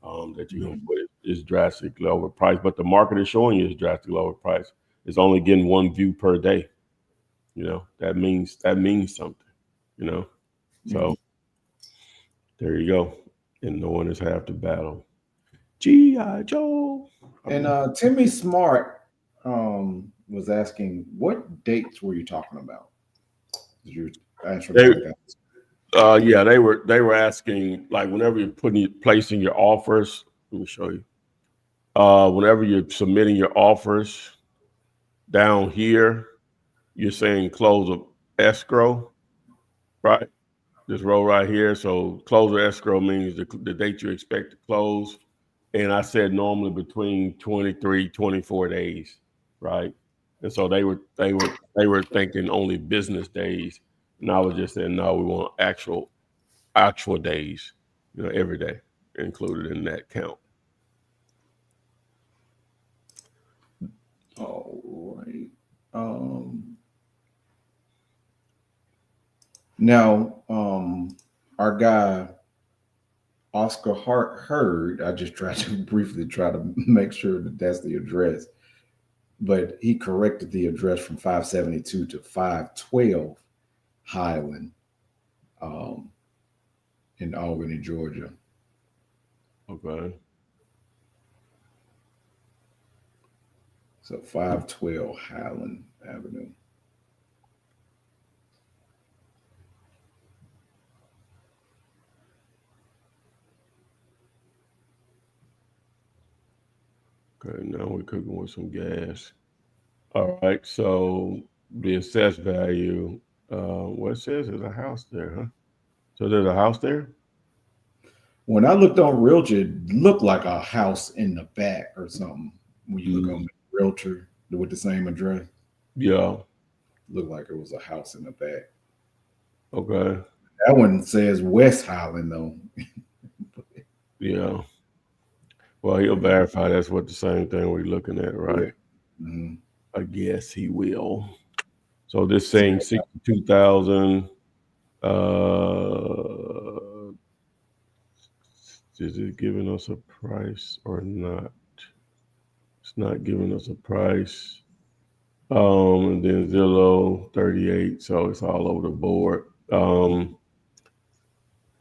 That you're gonna put it is drastically overpriced, but the market is showing you it's drastically overpriced. It's only getting one view per day. That means something. So there you go. And no one is half the battle. G.I. Joe. And Timmy Smart was asking, what dates were you talking about? Did you answer that? Yeah, they were asking, like, whenever you're placing your offers. Let me show you. Whenever you're submitting your offers down here, you're saying close of escrow, right? This row right here. So close of escrow means the date you expect to close. And I said normally between 23, 24 days, right? And so they were thinking only business days. And I was just saying, no, we want actual days, every day included in that count. All right. Now, our guy Oscar Hurd, I just tried to briefly try to make sure that that's the address, but he corrected the address from 572 to 512 Highland in Albany, Georgia. Okay. So 512 Highland Avenue. Okay, now we're cooking with some gas. All right, so the assessed value, what it says is a house there, huh? So there's a house there? When I looked on Realtor, it looked like a house in the back or something. When you look on Realtor with the same address. Yeah. Looked like it was a house in the back. Okay. That one says West Highland though. Yeah. Well, he'll verify that's what the same thing we're looking at, right? Yeah. Mm-hmm. I guess he will. So this saying 62,000. Is it giving us a price or not? It's not giving us a price. And then Zillow 38, so it's all over the board. I'm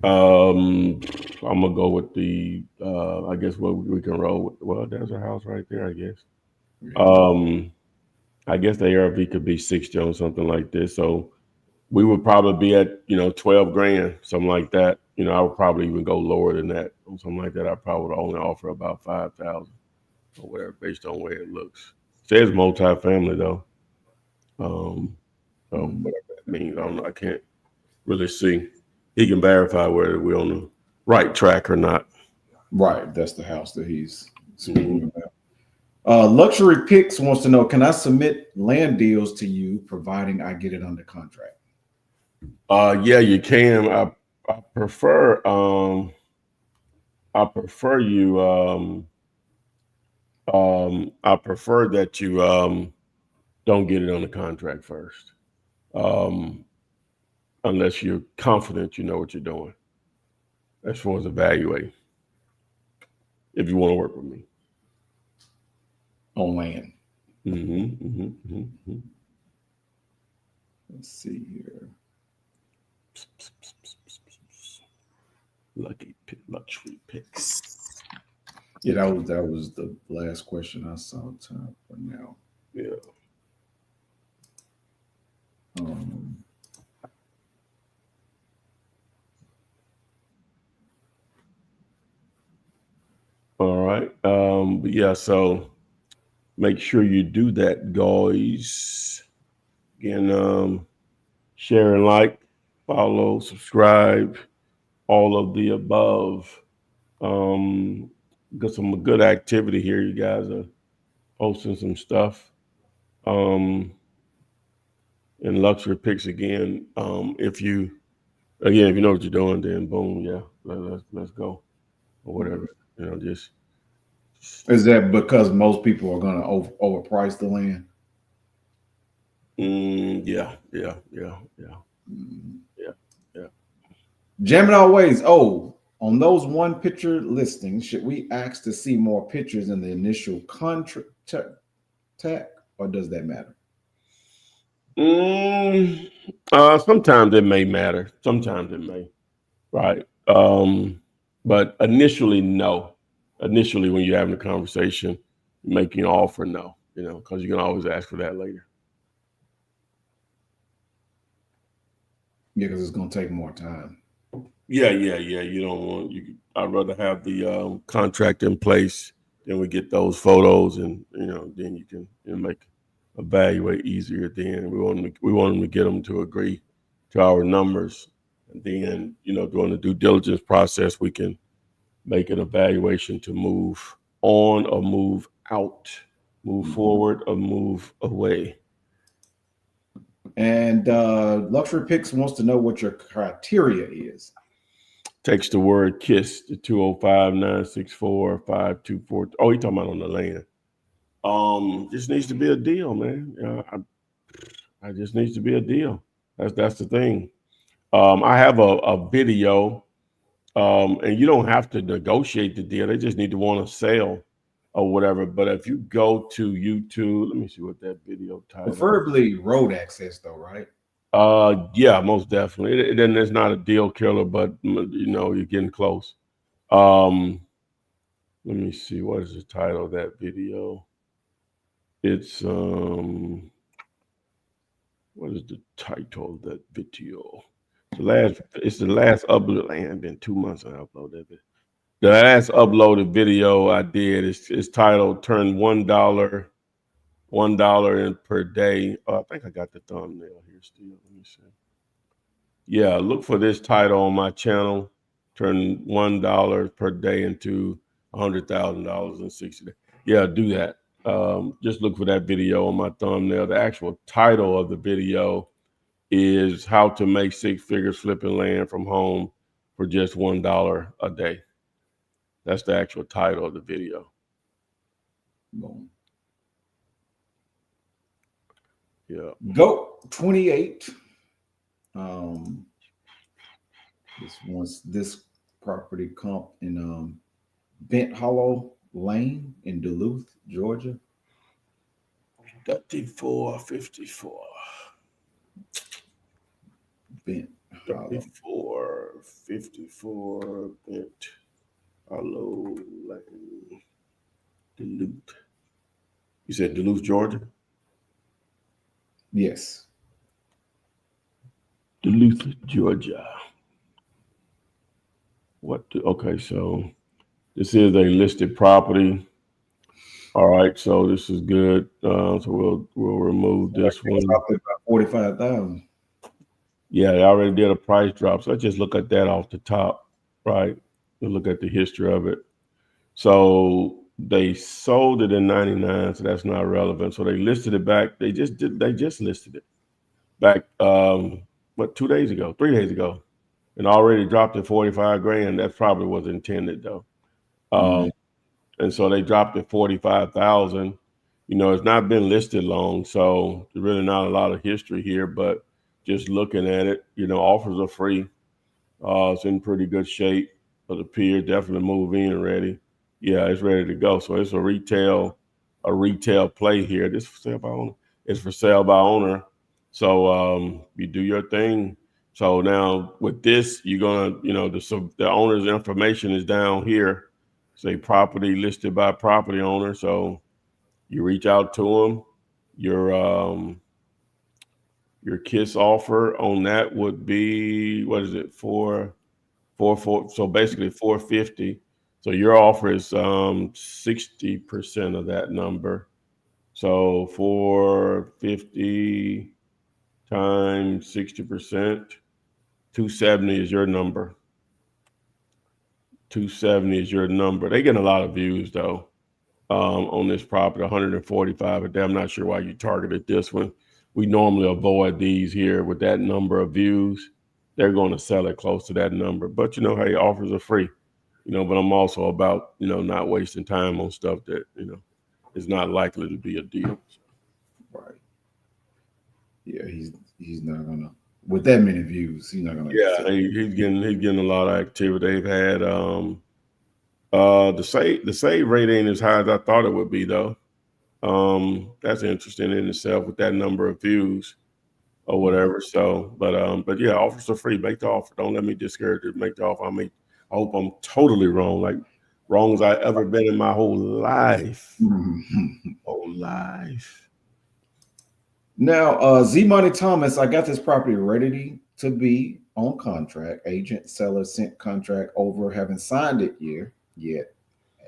gonna go with the I guess what we can roll with. Well, there's a house right there, I guess. Yeah. I guess the ARV could be 60 on something like this. So we would probably be at 12 grand, something like that. I would probably even go lower than that on something like that. I probably would only offer about 5,000 or whatever, based on where it looks. It says multifamily though. So whatever that means, I don't know. I can't really see. He can verify whether we're on the right track or not. Right. That's the house that he's speaking about. Luxury Picks wants to know, can I submit land deals to you providing I get it under contract? Yeah, you can. I prefer you I prefer that you don't get it on the contract first. Unless you're confident you know what you're doing as far as evaluating. If you want to work with me. On land. Mm-hmm. Let's see here. Luxury Picks. Yeah, that was the last question I saw time for now. Yeah. But yeah, so make sure you do that, guys. Again, share and like, follow, subscribe, all of the above. Got some good activity here. You guys are posting some stuff. And luxury picks again. If you know what you're doing, then boom, yeah, let's go or whatever. Just Is that because most people are going to overprice the land? yeah. Mm. Yeah, yeah. Jamming always. Oh, on those one picture listings, should we ask to see more pictures in the initial contract, or does that matter? Sometimes it may matter. Sometimes it may. Right. But initially, no. Initially, when you're having a conversation, making an offer, no. Because you can always ask for that later. Yeah, because it's going to take more time. Yeah. You don't want you. I'd rather have the contract in place. Then we get those photos, and then you can make evaluate easier. Then we want them to get them to agree to our numbers, and then during the due diligence process, we can make an evaluation to move on or move out, move forward or move away. And Luxury Picks wants to know what your criteria is. Text the word KISS to 205-964-5242. Oh, you talking about on the land. Just needs to be a deal, man. I just needs to be a deal. That's the thing. I have a video, and you don't have to negotiate the deal. They just need to want to sell or whatever. But if you go to YouTube, let me see what that video title. Preferably road access, though, right? Yeah, most definitely. Then it's not a deal killer, but you're getting close. Let me see, what is the title of that video? It's what is the title of that video? It's the last upload. It's been 2 months since I uploaded it. The last uploaded video I did is titled "Turn $1 in per day." I think I got the thumbnail here still. Let me see. Yeah, look for this title on my channel. Turn $1 per day into $100,000 in 60 days. Yeah, do that. Just look for that video on my thumbnail. The actual title of the video is "How to Make Six Figures Flipping Land from Home for Just $1 a Day." That's the actual title of the video. Boom. Yeah. Go 28. This property comp in Bent Hollow Lane in Duluth, Georgia. 3454. Bent Hollow. 3454 Bent Hollow Lane, Duluth. You said Duluth, Georgia? Yes. Duluth, Georgia. Okay, so this is a listed property. All right, so this is good. So we'll remove this one. About 45,000. Yeah, they already did a price drop. So let's just look at that off the top, right? We'll look at the history of it. So they sold it in 99, so that's not relevant. So they listed it back. They just listed it back 2 days ago, 3 days ago, and already dropped it 45 grand. That probably was intended though. And so they dropped it 45,000. It's not been listed long, so there's really not a lot of history here, but just looking at it, offers are free. It's in pretty good shape. For the pier, definitely move in ready. Yeah, it's ready to go. So it's a retail play here. This for sale by owner. It's for sale by owner. So you do your thing. So now with this, you're gonna, the owner's information is down here. Say property listed by property owner. So you reach out to them. Your KISS offer on that would be, what is it, four, so basically 450. So your offer is 60% of that number. So 450 times 60%, 270 is your number. 270 is your number. They get a lot of views though on this property, 145 a day. I'm not sure why you targeted this one. We normally avoid these here with that number of views. They're going to sell it close to that number. But you know, hey, offers are free. You know, but I'm also about, you know, not wasting time on stuff that, you know, is not likely to be a deal. Right. Yeah, he's not gonna, with that many views, he's not gonna. Yeah, he's getting a lot of activity. They've had the save rate ain't as high as I thought it would be though. That's interesting in itself with that number of views or whatever. So, but yeah, offers are free. Make the offer. Don't let me discourage it. Make the offer. I hope I'm totally wrong, like wrong as I ever been in my whole life. Whole life. Now, Z Money Thomas, I got this property ready to be on contract. Agent, seller sent contract over, haven't signed it yet.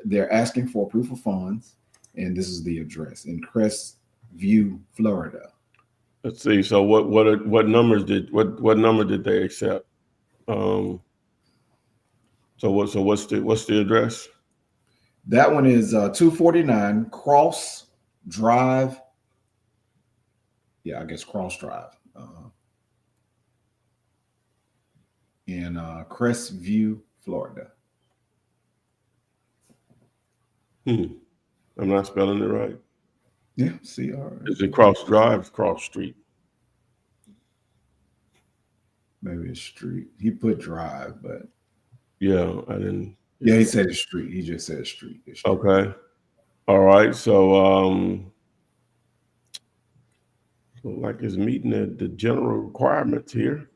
They're asking for proof of funds, and this is the address in Crestview, Florida. Let's see. So what number did they accept? So what's the address? That one is 249 Cross Drive. Yeah, I guess Cross Drive in Crestview, Florida. I'm not spelling it right. Yeah, CR. Is it Cross Drive? Cross Street. Maybe it's street. He put drive, but yeah, I didn't. Yeah, he said it's street. He just said street. Okay. All right. So like it's meeting the general requirements here.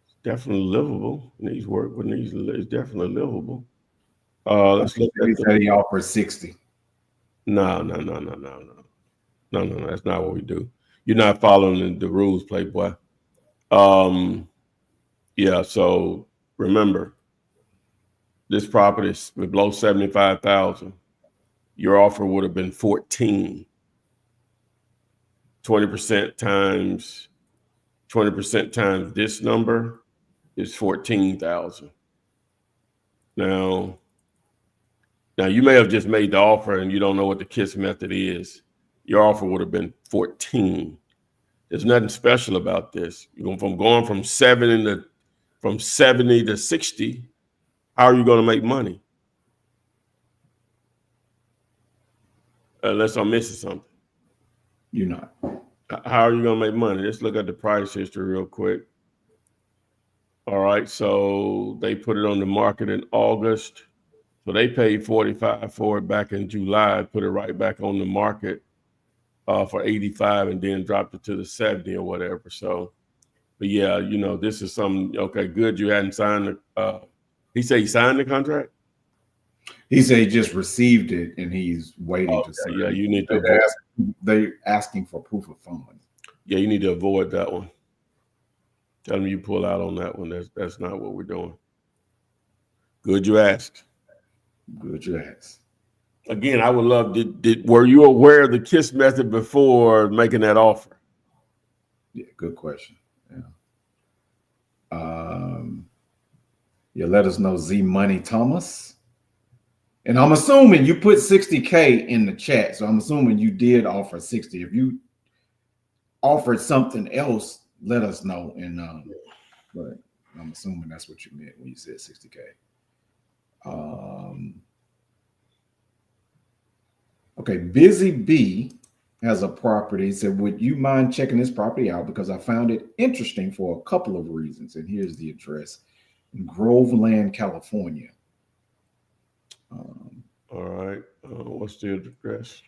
It's definitely livable. Needs work, but it's definitely livable. Let's look at he offers 60. No. That's not what we do. You're not following the rules, Playboy. Yeah. So remember, this property is below 75,000. Your offer would have been 14. 20% times this number is 14,000. Now you may have just made the offer and you don't know what the KISS method is. Your offer would have been 14. There's nothing special about this. You're going from 70 to 60. How are you going to make money? Unless I'm missing something. You're not. How are you going to make money? Let's look at the price history real quick. All right, so they put it on the market in August. So they paid $45 for it back in July, put it right back on the market for $85 and then dropped it to the 70 or whatever. So, but yeah, you know, this is something, okay, good. You hadn't signed he said he signed the contract? He said he just received it and he's waiting to sign. Yeah, you need to they're asking for proof of funds. Yeah, you need to avoid that one. Tell them you pull out on that one. That's not what we're doing. Good you asked. Good you asked. Again, I would love, were you aware of the KISS method before making that offer? Yeah, good question. Yeah, let us know, Z Money Thomas. And I'm assuming you put 60K in the chat. So I'm assuming you did offer 60. If you offered something else, let us know. And but I'm assuming that's what you meant when you said 60K. Okay, Busy B has a property. He said, would you mind checking this property out? Because I found it interesting for a couple of reasons. And here's the address. In Groveland, California. All right. What's the address?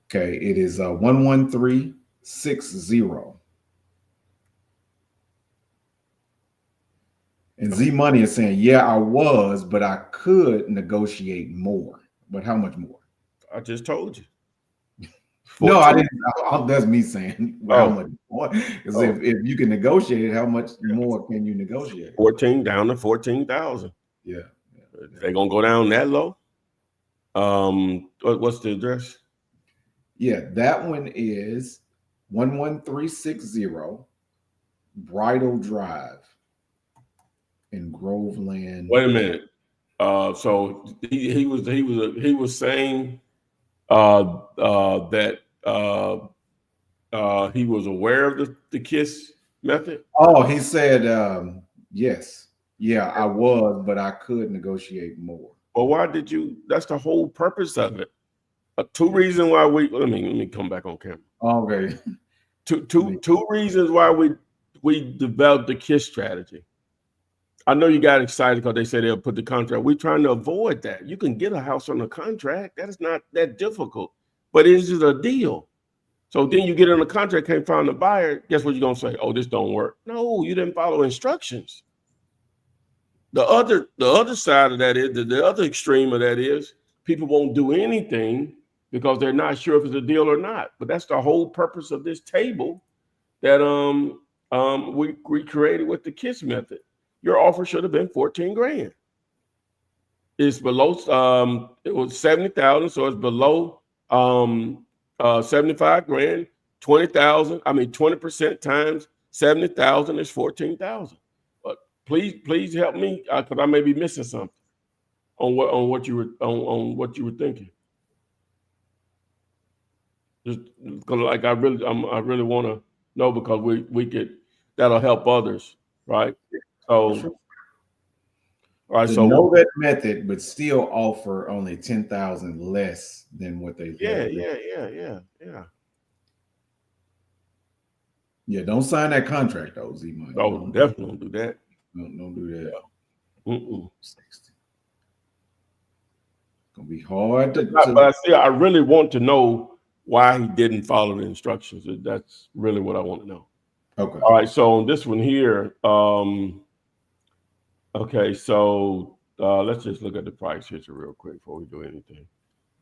Okay, it is 11360. And Z Money is saying, yeah, I was, but I could negotiate more. But how much more? I just told you. 14. No, I didn't. That's me saying how much more. Because if you can negotiate it, how much more can you negotiate? 14 down to 14,000. Yeah. They gonna go down that low? What's the address? Yeah, that one is 11360 Bridal Drive in Groveland. Wait a minute. So he was saying that he was aware of the KISS method. Oh, he said yes. Yeah, I was, but I could negotiate more. Well, why did you? That's the whole purpose of it. Two reasons why we. Let me come back on camera. Okay. Two reasons why we developed the KISS strategy. I know you got excited because they said they'll put the contract. We're trying to avoid that. You can get a house on a contract. That is not that difficult, but it's just a deal. So then you get in a contract, can't find a buyer. Guess what you're gonna say? Oh, this don't work. No, you didn't follow instructions. The other side of that is the other extreme of that is people won't do anything because they're not sure if it's a deal or not. But that's the whole purpose of this table that we created with the KISS method. Your offer should have been 14 grand. It's below it was 70,000, so it's below 75 grand. 20,000. I mean 20% times 70,000 is 14,000. But please help me because I may be missing something on what you were thinking. Just because like I really want to know because we could that'll help others, right? So, Sure. All right, to so know that method, but still offer only 10,000 less than what they. Yeah. Yeah, don't sign that contract though, Z Money. Oh, definitely don't do that. Don't do that. Mm-mm. 60. Gonna be hard to. But I really want to know why he didn't follow the instructions. That's really what I want to know. Okay. All right, so on this one here, okay, so let's just look at the price here real quick before we do anything.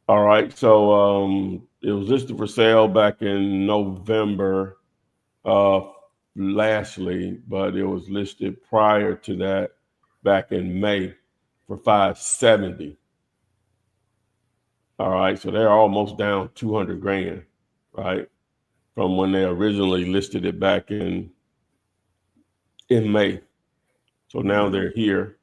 All right, so it was listed for sale back in November, lastly, but it was listed prior to that back in May for 570. All right, so they're almost down 200 grand, right, from when they originally listed it back in May. So now they're here.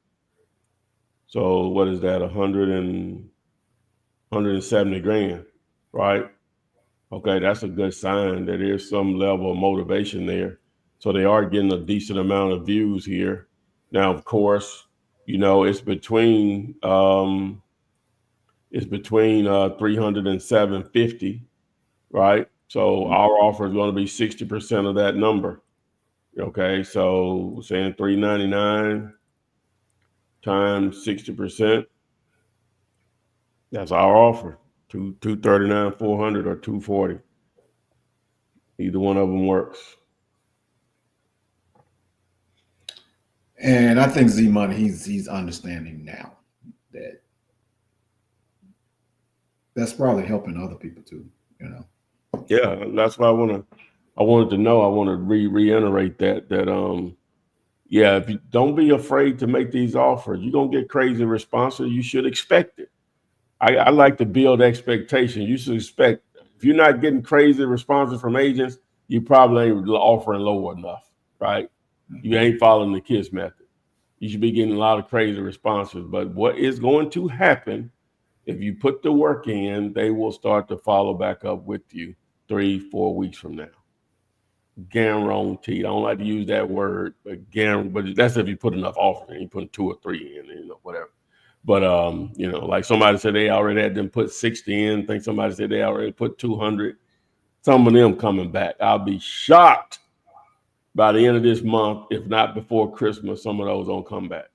So what is that? 170 grand, right? Okay, that's a good sign that there's some level of motivation there. So they are getting a decent amount of views here. Now, of course, you know, it's between 300 and 750, right? So our offer is going to be 60% of that number. Okay, so we're saying 399 times 60%. That's our offer. 239, 400 or 240. Either one of them works. And I think Z Money, he's understanding now that that's probably helping other people too, you know. Yeah, that's why I wanted to know. I want to reiterate that yeah, if you don't be afraid to make these offers, you're gonna get crazy responses. You should expect it. I like to build expectations. You should expect if you're not getting crazy responses from agents, you probably ain't offering low enough, right? You ain't following the KISS method. You should be getting a lot of crazy responses. But what is going to happen if you put the work in, they will start to follow back up with you 3-4 weeks from now. Guaranteed. I don't like to use that word, but that's if you put enough offers in. You put 2 or 3 in, you know, whatever. But you know, like somebody said they already had them put 60 in. I think somebody said they already put 200. Some of them coming back. I'll be shocked by the end of this month, if not before Christmas, some of those don't come back.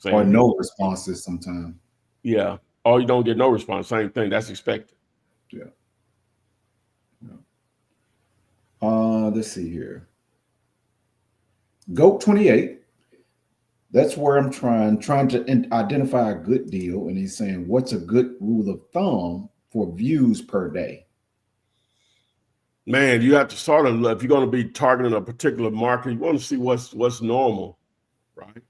Or no responses sometimes. Yeah. Or you don't get no response. Same thing. That's expected. Yeah. Let's see here. Goat 28. That's where I'm trying to identify a good deal. And he's saying, what's a good rule of thumb for views per day? Man, you have to sort of, if you're going to be targeting a particular market, you want to see what's normal, right?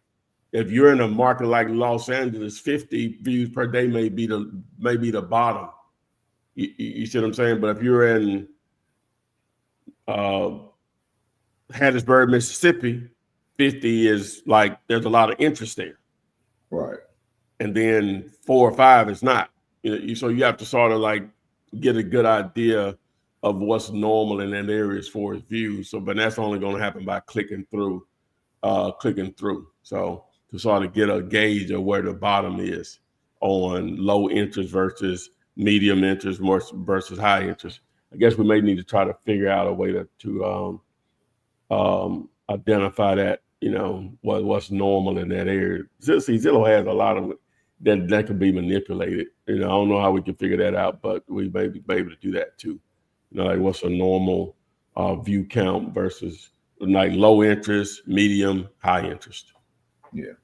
if you're in a market like Los Angeles, 50 views per day may be the bottom. You see what I'm saying? But if you're in Hattiesburg, Mississippi, 50 is like there's a lot of interest there. Right. And then 4 or 5 is not. So you have to sort of like get a good idea of what's normal in that area as far as views. So, but that's only going to happen by clicking through. So to sort of get a gauge of where the bottom is on low interest versus medium interest versus high interest. I guess we may need to try to figure out a way to identify that, what's normal in that area. See, Zillow has a lot of that can be manipulated. I don't know how we can figure that out, but we may be able to do that too. Like what's a normal view count versus like low interest, medium, high interest. Yeah.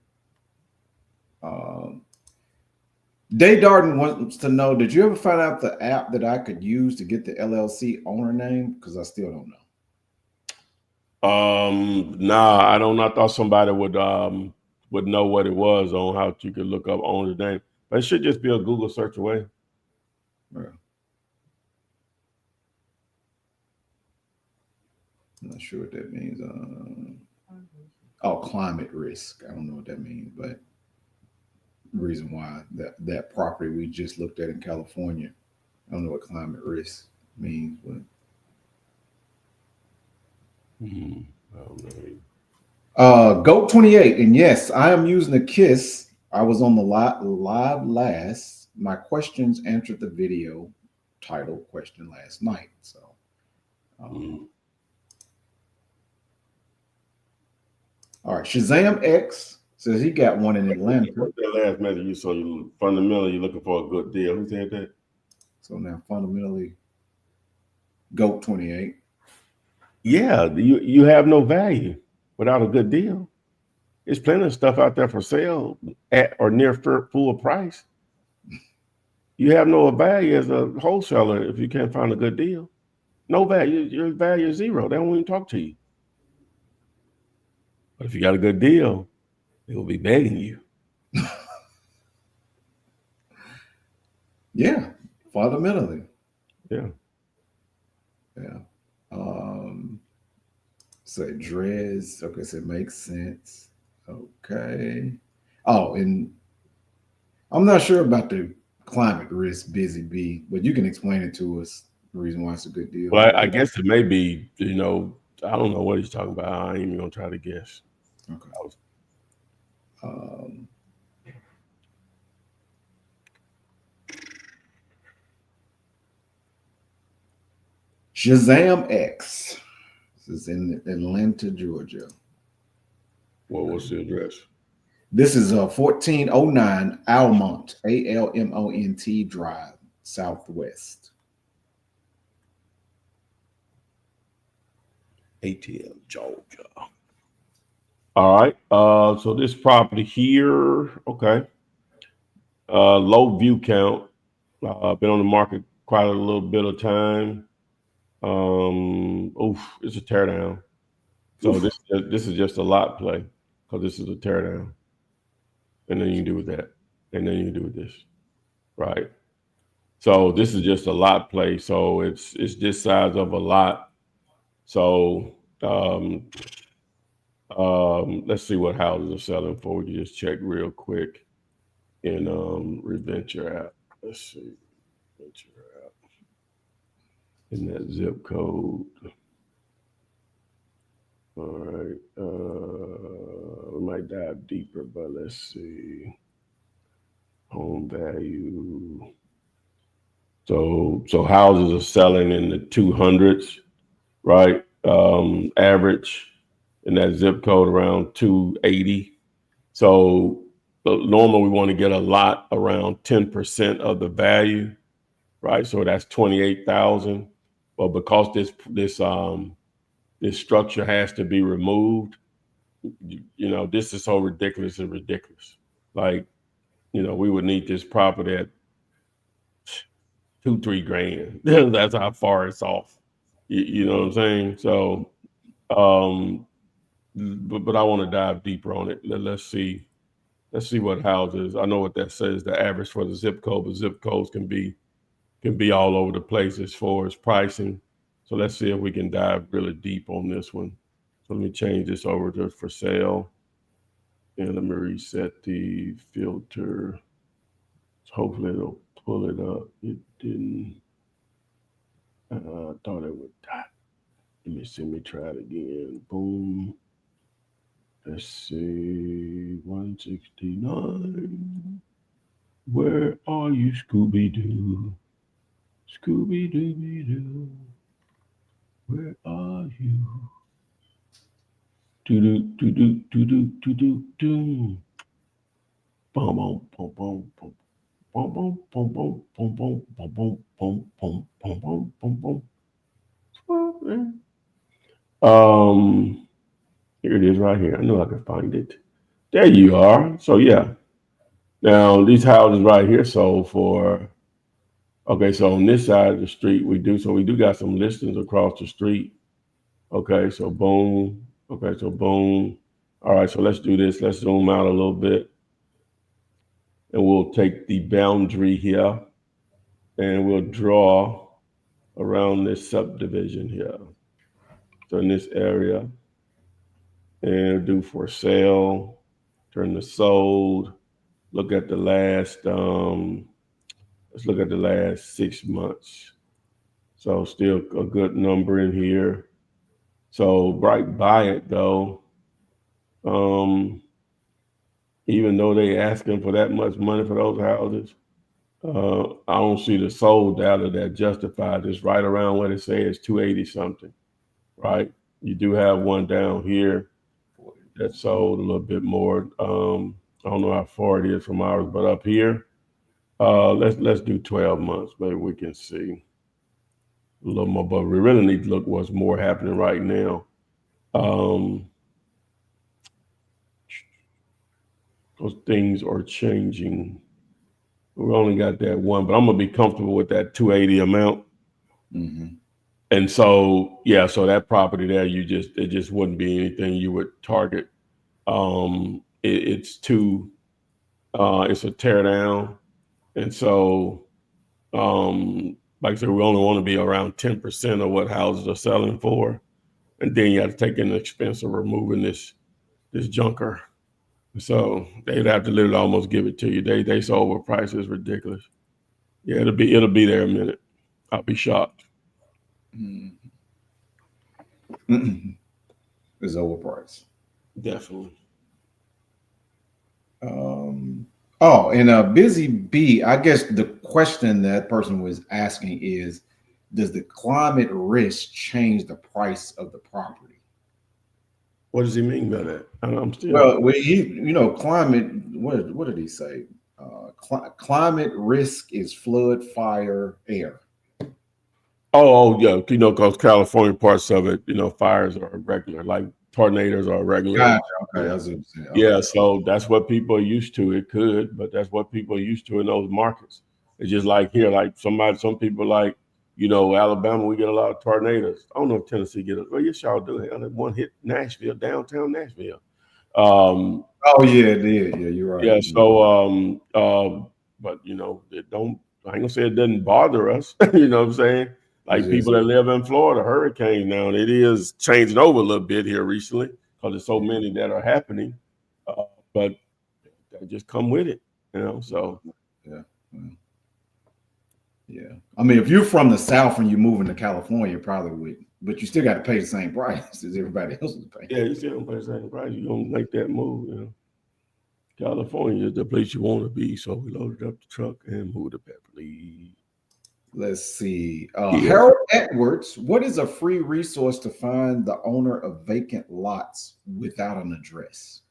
Day Darden wants to know, did you ever find out the app that I could use to get the LLC owner name? Because I still don't know. Nah, I don't know. I thought somebody would know what it was on how you could look up owner's name. But it should just be a Google search away. Yeah. I'm not sure what that means. Climate risk. I don't know what that means, but the reason why that property we just looked at in California, I don't know what climate risk means, but I don't know. Goat 28, and yes, I am using a KISS. I was on the live last. My questions answered the video title question last night. So all right, Shazam X says he got one in Atlanta. What's that last message you saw? You fundamentally, you're looking for a good deal. Who said that? So now fundamentally, Goat 28. Yeah, you have no value without a good deal. There's plenty of stuff out there for sale at or near full price. You have no value as a wholesaler if you can't find a good deal. No value. Your value is zero. They won't even talk to you. But if you got a good deal, they will be begging you. Yeah, fundamentally. Yeah. Say Drez. Okay, so it makes sense. Okay. Oh, and I'm not sure about the climate risk, Busy Bee, but you can explain it to us. The reason why it's a good deal. Well, I guess it may be, I don't know what he's talking about. I ain't even gonna try to guess. Okay. Shazam X. This is in Atlanta, Georgia. What's the address? This is 1409 Almont, Almont Drive, Southwest. ATL, Georgia. All right. So this property here, okay. Low view count. Been on the market quite a little bit of time. It's a teardown. So this is just a lot play because this is a teardown. And then you can do with that. And then you can do with this. Right. So this is just a lot play. So it's this size of a lot. So let's see what houses are selling for. We can just check real quick in Reventure app. Let's see. Reventure app. In that zip code. All right. We might dive deeper, but let's see. Home value. So houses are selling in the 200s, right? Average in that zip code around 280. So normally we want to get a lot around 10% of the value, right? So that's 28,000. But because this structure has to be removed, this is so ridiculous and ridiculous. Like, we would need this property at $2-3 grand. That's how far it's off. You know what I'm saying? So, but I want to dive deeper on it. Let's see Let's see what houses. I know what that says. The average for the zip code, but zip codes can be all over the place as far as pricing. So let's see if we can dive really deep on this one. So let me change this over to for sale, and let me reset the filter. Hopefully it'll pull it up. It didn't. I thought it would die. Let me try it again. Boom. Let's see. 169. Where are you, Scooby Doo? Scooby Dooby Doo. Where are you? Do do do do do do do do do. Boom boom boom boom boom. Boom boom boom boom boom boom boom boom boom boom boom boom boom boom. Here it is right here. I know I can find it. There you are. So yeah. Now these houses right here sold for, okay, so on this side of the street we do got some listings across the street. Okay, so boom. Okay, so boom. All right, so let's do this. Let's zoom out a little bit. And we'll take the boundary here and we'll draw around this subdivision here. So in this area, and do for sale, turn to sold. Look at the last, let's look at the last 6 months. So still a good number in here. So right by it though, even though they asking for that much money for those houses, I don't see the sold data that justifies this. Right around what it says, 280 something, right? You do have one down here that sold a little bit more. I don't know how far it is from ours, but up here, let's do 12 months. Maybe we can see a little more, but we really need to look what's more happening right now. Those things are changing. We only got that one, but I'm gonna be comfortable with that 280 amount. Mm-hmm. And so, yeah, so that property there, it just wouldn't be anything you would target. It's a tear down. And so, like I said, we only want to be around 10% of what houses are selling for. And then you have to take in the expense of removing this junker. So they'd have to literally almost give it to you. They sold with prices ridiculous. Yeah, it'll be there a minute. I'll be shocked. Mm-hmm. It's overpriced. Definitely. And Busy B, I guess the question that person was asking is, does the climate risk change the price of the property? What does he mean by that? I'm still. Well, climate. What did he say? Climate risk is flood, fire, air. Oh yeah, because California parts of it, fires are regular, like tornadoes are regular. Gotcha. Okay, that's what I'm saying. Okay. Yeah, so that's what people are used to. It could, but that's what people are used to in those markets. It's just like here, like some people like, Alabama, we get a lot of tornadoes. I don't know if Tennessee get it. Well, yes, y'all do. One hit Nashville, downtown Nashville. Oh yeah, it did. Yeah, you're right. Yeah, so but it don't. I ain't gonna say it doesn't bother us. You know what I'm saying? Like people that live in Florida, hurricanes now, and it is changing over a little bit here recently because there's so many that are happening. But they just come with it, So yeah. I mean, if you're from the South and you're moving to California, you probably would, but you still got to pay the same price as everybody else is paying. Yeah, you still don't pay the same price. You're gonna make that move, California is the place you want to be, so we loaded up the truck and moved to Beverly. Let's see. Harold Edwards, what is a free resource to find the owner of vacant lots without an address?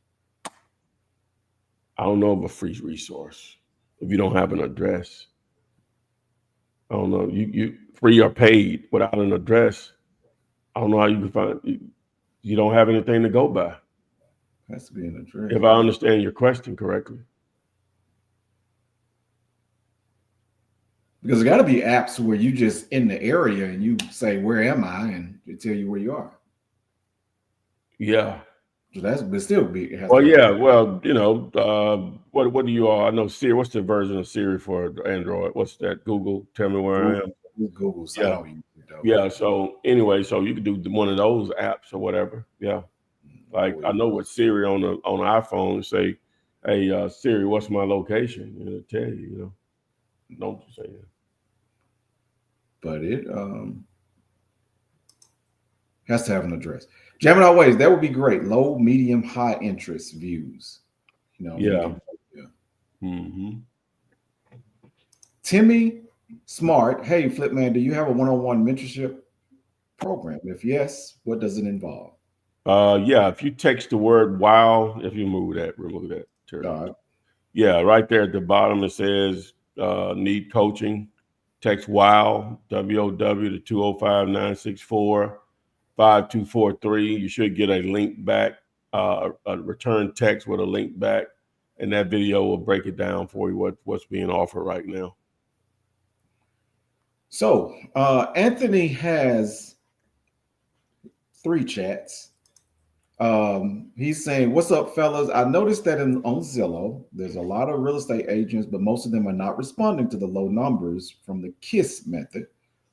I don't know of a free resource if you don't have an address. I don't know. You free or paid without an address. I don't know how you can find. You don't have anything to go by. Has to be an address. If I understand your question correctly. Because there got to be apps where you just in the area and you say, "Where am I?" and it tell you where you are. Yeah, So that's but still big. It has Well, to have yeah. Well, you know, what do you all? I know Siri. What's the version of Siri for Android? What's that? Google. Tell me where I am. Google. So I Yeah. don't use it though. Yeah. So anyway, so you could do one of those apps or whatever. Yeah. Like I know with Siri on the iPhone, say, "Hey Siri, what's my location?" And it'll tell you. You know, don't you say it. But it has to have an address. Jamming out ways, that would be great. Low, medium, high interest views. You know, Yeah. yeah. Mm-hmm. Timmy Smart, hey Flipman, do you have a one-on-one mentorship program? If yes, what does it involve? Yeah. If you text the word "wow," if you remove that. Uh, Yeah, right there at the bottom it says need coaching. Text WOW, WOW to 205-964-5243. You should get a link back, a return text with a link back, and that video will break it down for you what's being offered right now. so Anthony has 3 chats. He's saying, "What's up, fellas? I noticed that on Zillow, there's a lot of real estate agents, but most of them are not responding to the low numbers from the KISS method.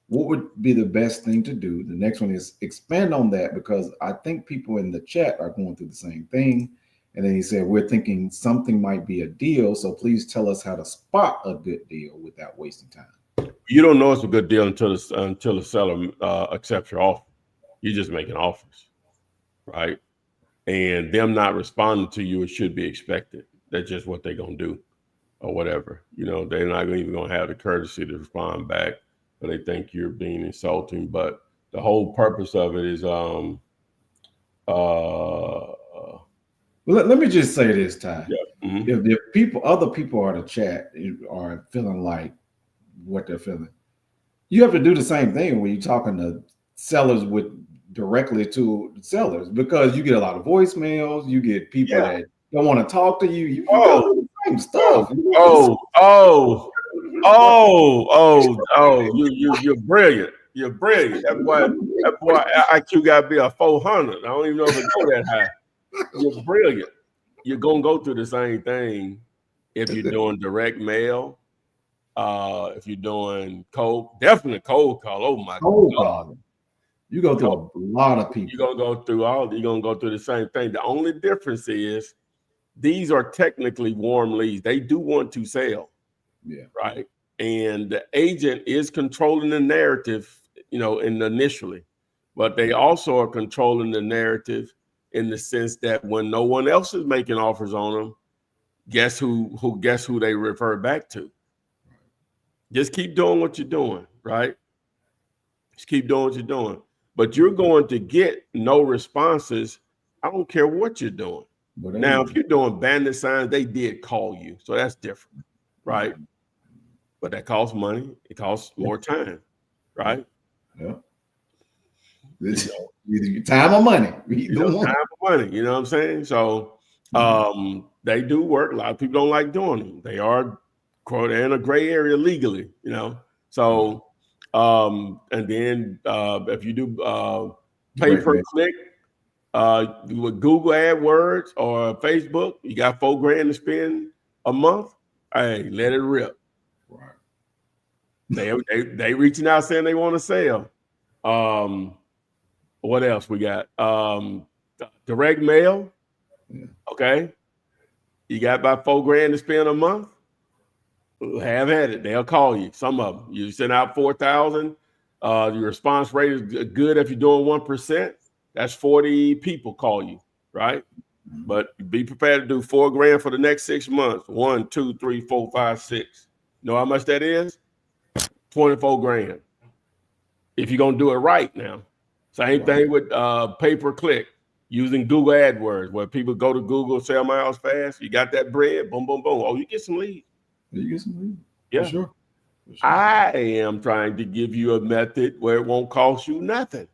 What would be the best thing to do?" The next one is expand on that because I think people in the chat are going through the same thing. And then he said, "We're thinking something might be a deal, so please tell us how to spot a good deal without wasting time." You don't know it's a good deal until the seller accepts your offer. You're just making offers, right? And them not responding to you, it should be expected. That's just what they're gonna do, or whatever. You know, they're not even gonna have the courtesy to respond back, but they think you're being insulting. But the whole purpose of it is, Let me just say this, Ty. yeah, mm-hmm. If other people are in the chat are feeling like what they're feeling, you have to do the same thing when you're talking to sellers with directly to sellers because you get a lot of voicemails, you get people Yeah. that don't want to talk to you. You go Oh, through the same stuff. you're brilliant. You're brilliant. That boy IQ got to be a 400. I don't even know if it go that high. You're brilliant. You're gonna go through the same thing if you're doing direct mail. If you're doing definitely cold call. Oh my Cold God. calling. You go through a lot of people. You're gonna go through the same thing. The only difference is these are technically warm leads. They do want to sell. Yeah. Right. And the agent is controlling the narrative, you know, initially, but they also are controlling the narrative in the sense that when no one else is making offers on them, guess who they refer back to? Just keep doing what you're doing, right? Just keep doing what you're doing. But you're going to get no responses. I don't care what you're doing. Now, if you're doing bandit signs, they did call you. So that's different, right? But that costs money. It costs more time, right? Yeah. Either time or money. Time or money. You know what I'm saying? So they do work. A lot of people don't like doing them. They are in a gray area legally, you know. So and then if you do pay per click with Google AdWords or Facebook, you got $4,000 to spend a month. Hey, let it rip. Right. They reaching out saying they want to sell. What else we got? Direct mail. Yeah. Okay. You got about $4,000 to spend a month. Have at it. They'll call you. Some of them. You send out 4,000. Your response rate is good if you're doing 1%. That's 40 people call you, right? But be prepared to do $4,000 for the next 6 months. 1, 2, 3, 4, 5, 6. You know how much that is? $24,000. If you're gonna do it right now. Same thing with pay per click using Google AdWords, where people go to Google, sell my house fast. You got that bread, boom, boom, boom. Oh, you get some leads. You get some leads. Yeah, For sure. I am trying to give you a method where it won't cost you nothing.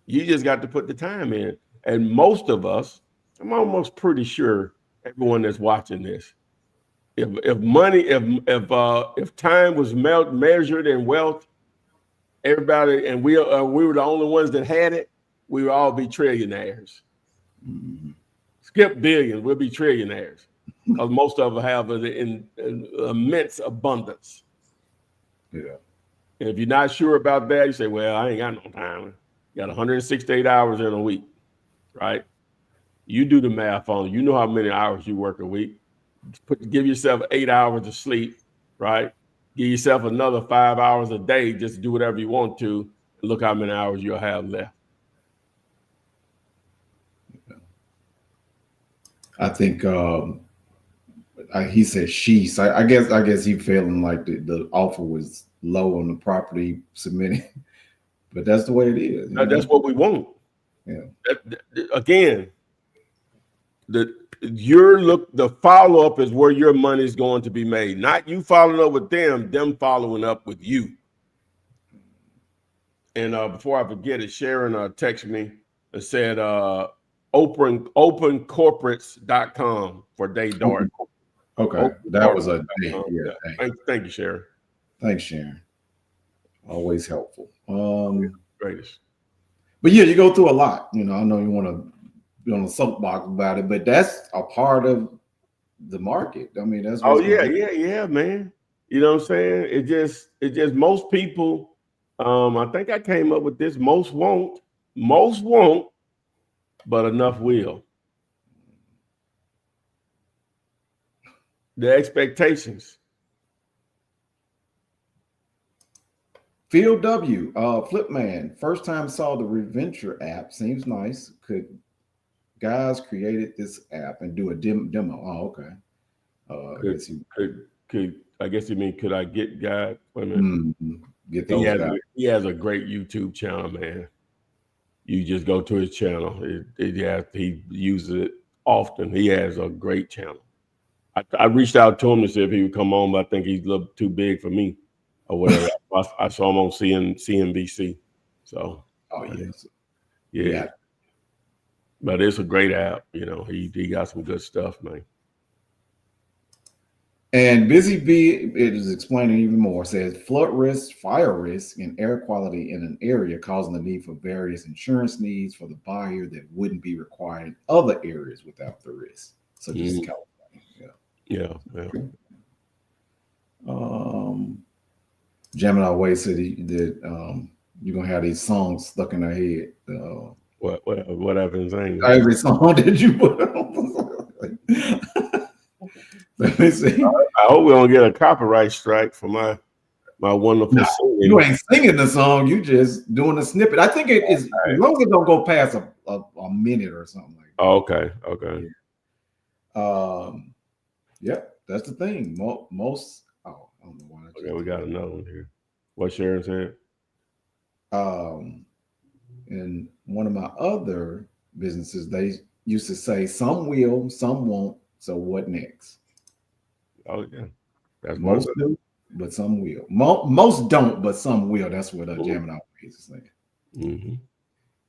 You just got to put the time in. And most of us, I'm almost pretty sure everyone that's watching this, if time was measured in wealth, everybody, and we were the only ones that had it, we would all be trillionaires. Mm-hmm. Skip billions, we'll be trillionaires. Because most of them have it in immense abundance. Yeah. And if you're not sure about that, you say, well, I ain't got no time. You got 168 hours in a week, right? You do the math on it. You know how many hours you work a week. Give yourself 8 hours of sleep, right? Give yourself another 5 hours a day. Just do whatever you want to. And look how many hours you'll have left. I think he said she. So I guess he feeling like the offer was low on the property submitting, but that's the way it is. That's what we want. Yeah. Again, the follow up is where your money is going to be made. Not you following up with them following up with you. And before I forget it, Sharon texted me and said opencorporates.com for Day Dart. Okay. That was a day. Yeah. Thank you, Sharon. Thanks, Sharon. Always helpful. Greatest. But yeah, you go through a lot. I know you want to be on a soapbox about it, but that's a part of the market. I mean, that's yeah, man. You know what I'm saying? It just most people. I think I came up with this. Most won't, but enough will. The expectations. Phil W. Flipman, first time saw the Reventure app. Seems nice. Could guys created this app and do a demo? Oh, okay. I guess you mean could I get guys? Wait a minute. Get those guys. He has a great YouTube channel, man. You just go to his channel. He uses it often. He has a great channel. I reached out to him to see if he would come on, but I think he's a little too big for me or whatever. I saw him on CNBC. So, yeah. But it's a great app. He got some good stuff, man. And Busy B, it is explaining even more, says flood risk, fire risk, and air quality in an area causing the need for various insurance needs for the buyer that wouldn't be required in other areas without the risk, such as California. Yeah. Gemini Way said that you're going to have these songs stuck in their head. What happens? Every song that you put on. Let me see. I hope we don't get a copyright strike for my wonderful singing. You ain't singing the song. You just doing a snippet. I think it is as long as it don't go past a minute or something like that. Oh, okay. Yep, that's the thing. Most. Oh, I don't know why. Okay, we got another one here. What Sharon said. In one of my other businesses, they used to say some will, some won't. So what next? Oh yeah, that's most do, but some will. Most don't, but some will. That's what Gemini is saying. Mm-hmm.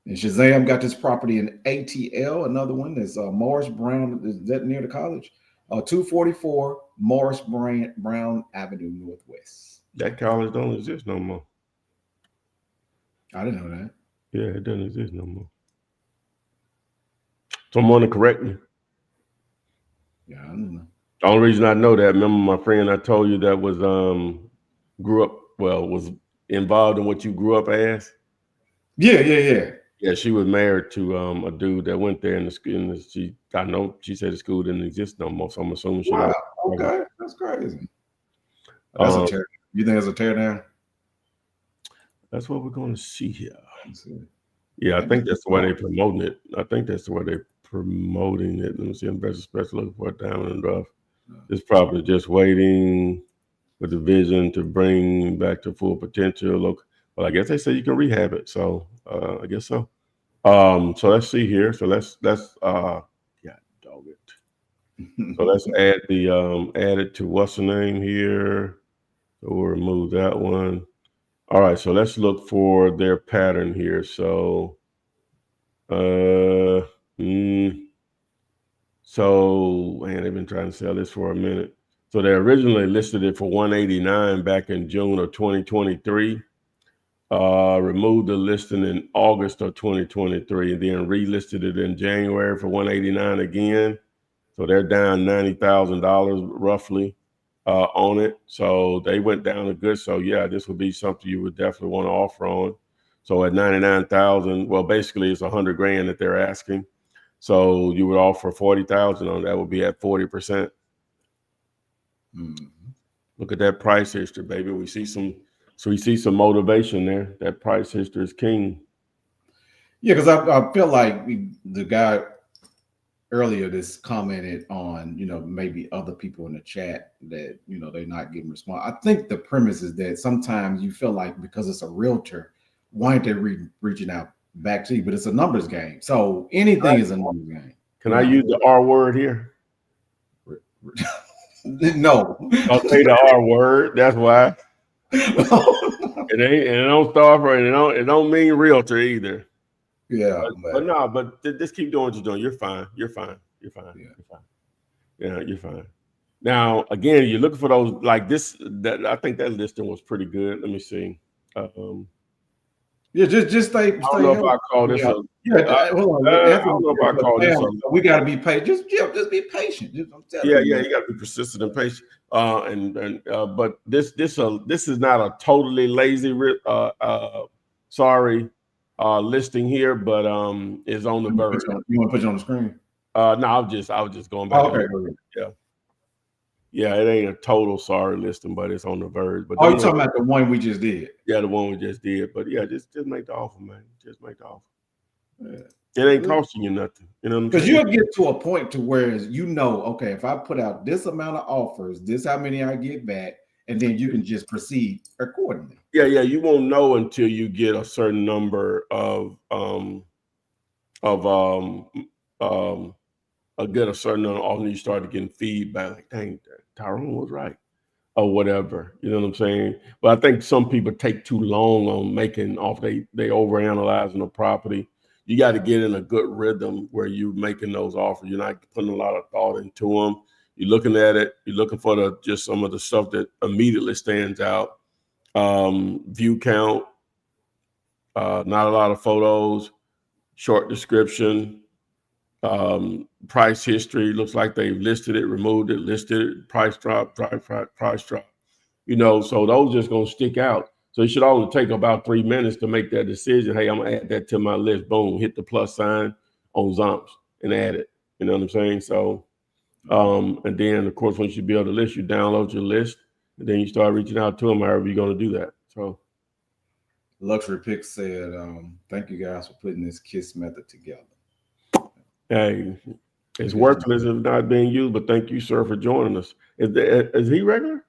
And Shazam got this property in ATL. Another one is Morris Brown. Is that near the college? 244 Morris Brown Avenue Northwest. That college don't exist no more. I didn't know that. Yeah, it doesn't exist no more. Someone to correct me. Yeah, I don't know. The only reason I know that, remember my friend I told you that was was involved in what you grew up as? Yeah. Yeah, she was married to a dude that went there in the school. She said the school didn't exist no more, so I'm assuming she. Wow, okay, that's crazy. That's a tear. You think it's a tear down? That's what we're going to see here. Yeah, I think that's the way they're promoting it. Let me see. Investor special looking for a diamond and rough. This property just waiting with the vision to bring back to full potential. Look, well, I guess they say you can rehab it, so I guess so. So let's see here. So let's God dog it. So let's add it to what's the name here. So we'll remove that one. All right, so let's look for their pattern here. So So, man, they've been trying to sell this for a minute. So they originally listed it for $189 back in June of 2023. Removed the listing in August of 2023, and then relisted it in January for 189 again. So they're down $90,000 roughly on it. So they went down a good. So yeah, this would be something you would definitely want to offer on. So at 99,000, well, basically it's 100 grand that they're asking. So you would offer 40,000 on that. Would be at 40%. Look at that price history, baby. We see some motivation there. That price history is king. Yeah, because I feel like the guy earlier just commented on, maybe other people in the chat that, they're not getting response. I think the premise is that sometimes you feel like because it's a realtor, why aren't they reaching out back to you? But it's a numbers game. So anything is a numbers game. Can I use the R word here? No. I'll say the R word. That's why. It ain't, and it don't start for it don't mean realtor either. Yeah. But just keep doing what you're doing. You're fine. You're fine. You're fine. Yeah. You're fine. Yeah, you're fine. Now, again, you're looking for those like this. That I think that listing was pretty good. Let me see. Yeah, just stay. I don't know if I call this. Hold on. I don't know if I call this. We got to be patient. Just be patient. Yeah, you got to be persistent and patient. But this is not a totally lazy listing here, but is on the verge. You want to put you on the screen? No, I was just going back. Okay. Yeah, it ain't a total sorry listing, but it's on the verge. But you're talking about the one we just did? Yeah, the one we just did. But yeah, just make the offer, man. Just make the offer. Yeah. It ain't costing you nothing. You know what I'm saying? Because you'll get to a point to where okay, if I put out this amount of offers, this how many I get back, and then you can just proceed accordingly. Yeah, you won't know until you get a certain number get a certain number, and you start getting feedback like, dang, Tyrone was right, or whatever. You know what I'm saying? But I think some people take too long on making off. They overanalyzing the property. You got to get in a good rhythm where you're making those offers. You're not putting a lot of thought into them. You're looking at it. You're looking for just some of the stuff that immediately stands out. View count, not a lot of photos, short description, price history. Looks like they've listed it, removed it, listed it, price drop, price drop. So those just gonna stick out. So it should only take about 3 minutes to make that decision. Hey, I'm gonna add that to my list. Boom, hit the plus sign on Zomps and add it. You know what I'm saying? So, and then of course, once you build a list, you download your list, and then you start reaching out to them. However you're gonna do that. So, Luxury Pick said, "Thank you guys for putting this KISS method together." Hey, it's worthless if not being used, but thank you, sir, for joining us. Is he regular?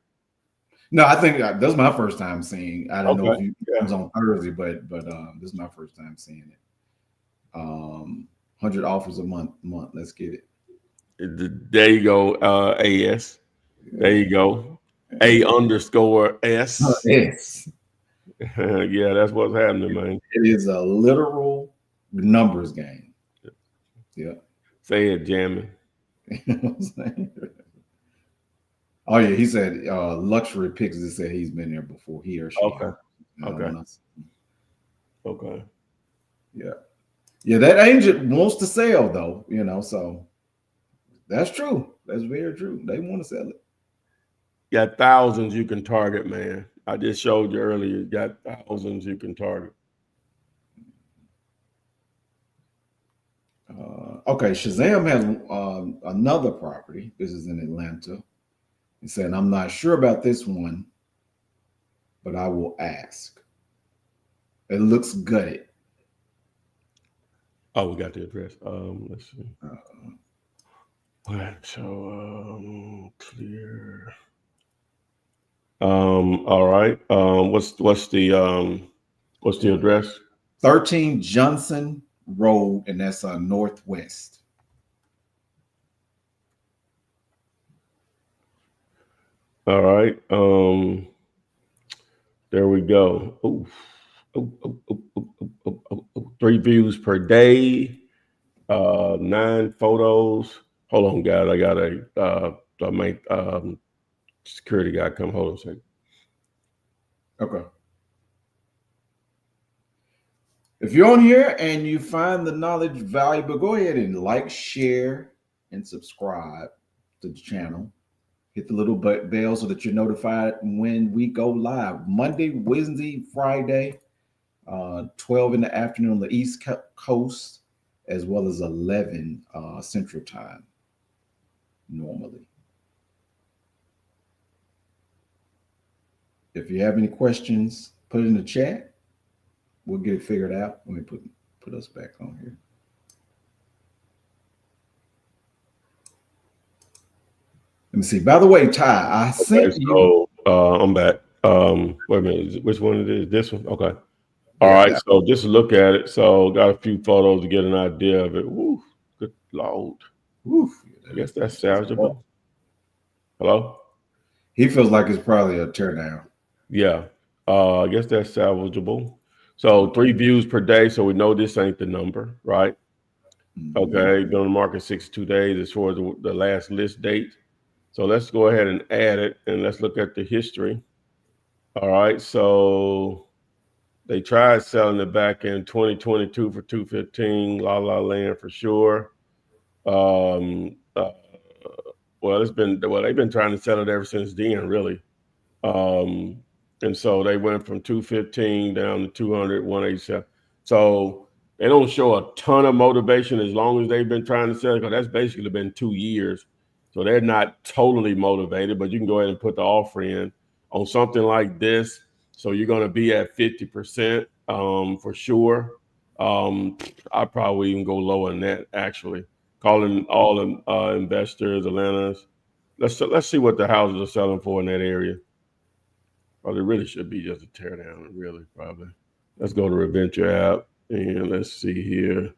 No, I think this is my first time seeing. I don't know if it comes on Thursday, but this is my first time seeing it. 100 offers a month. Let's get it. There you go. AS. There you go. A_S. Yes. Yeah, that's what's happening, man. It is a literal numbers game. Yeah. Say it, jamming. You know what I'm saying? Oh yeah, he said Luxury Picks just said he's been there before, he or she. Okay. Okay. Yeah. Yeah, that agent wants to sell though, so that's true. That's very true. They want to sell it. You got thousands you can target, man. I just showed you earlier. You got thousands you can target. Okay, Shazam has another property. This is in Atlanta. He said, "I'm not sure about this one, but I will ask." It looks gutted. Oh, we got the address. Let's see. So clear. All right. What's the address? 13 Johnson Road, and that's northwest. All right. There we go. 3 views per day. 9 photos. Hold on, guys. I gotta make security guy come. Hold on a second. Okay. If you're on here and you find the knowledge valuable, go ahead and like, share, and subscribe to the channel. Hit the little bell so that you're notified when we go live. Monday, Wednesday, Friday, 12 in the afternoon on the East Coast, as well as 11 Central Time normally. If you have any questions, put it in the chat. We'll get it figured out. Let me put us back on here. Let me see. By the way, Ty, I sent you. I'm back. Wait a minute. Which one it is? This one? Okay. All right. So just look at it. So got a few photos to get an idea of it. Woo, good Lord. Woo, I guess that's salvageable. Hello? He feels like it's probably a teardown. Yeah. I guess that's salvageable. So 3 views per day. So we know this ain't the number, right? Okay. Been on the market 62 days as far as the last list date. So let's go ahead and add it and let's look at the history. All right. So they tried selling it back in 2022 for 215, La La Land for sure. Well, they've been trying to sell it ever since then, really. And so they went from 215 down to 200, 187. So they don't show a ton of motivation as long as they've been trying to sell it, because that's basically been 2 years. So they're not totally motivated, but you can go ahead and put the offer in on something like this. So you're going to be at 50% for sure. I probably even go lower than that, actually. Calling all investors, Atlanta's. Let's see what the houses are selling for in that area. Probably really should be just a tear down, really, probably. Let's go to Reventure app and let's see here.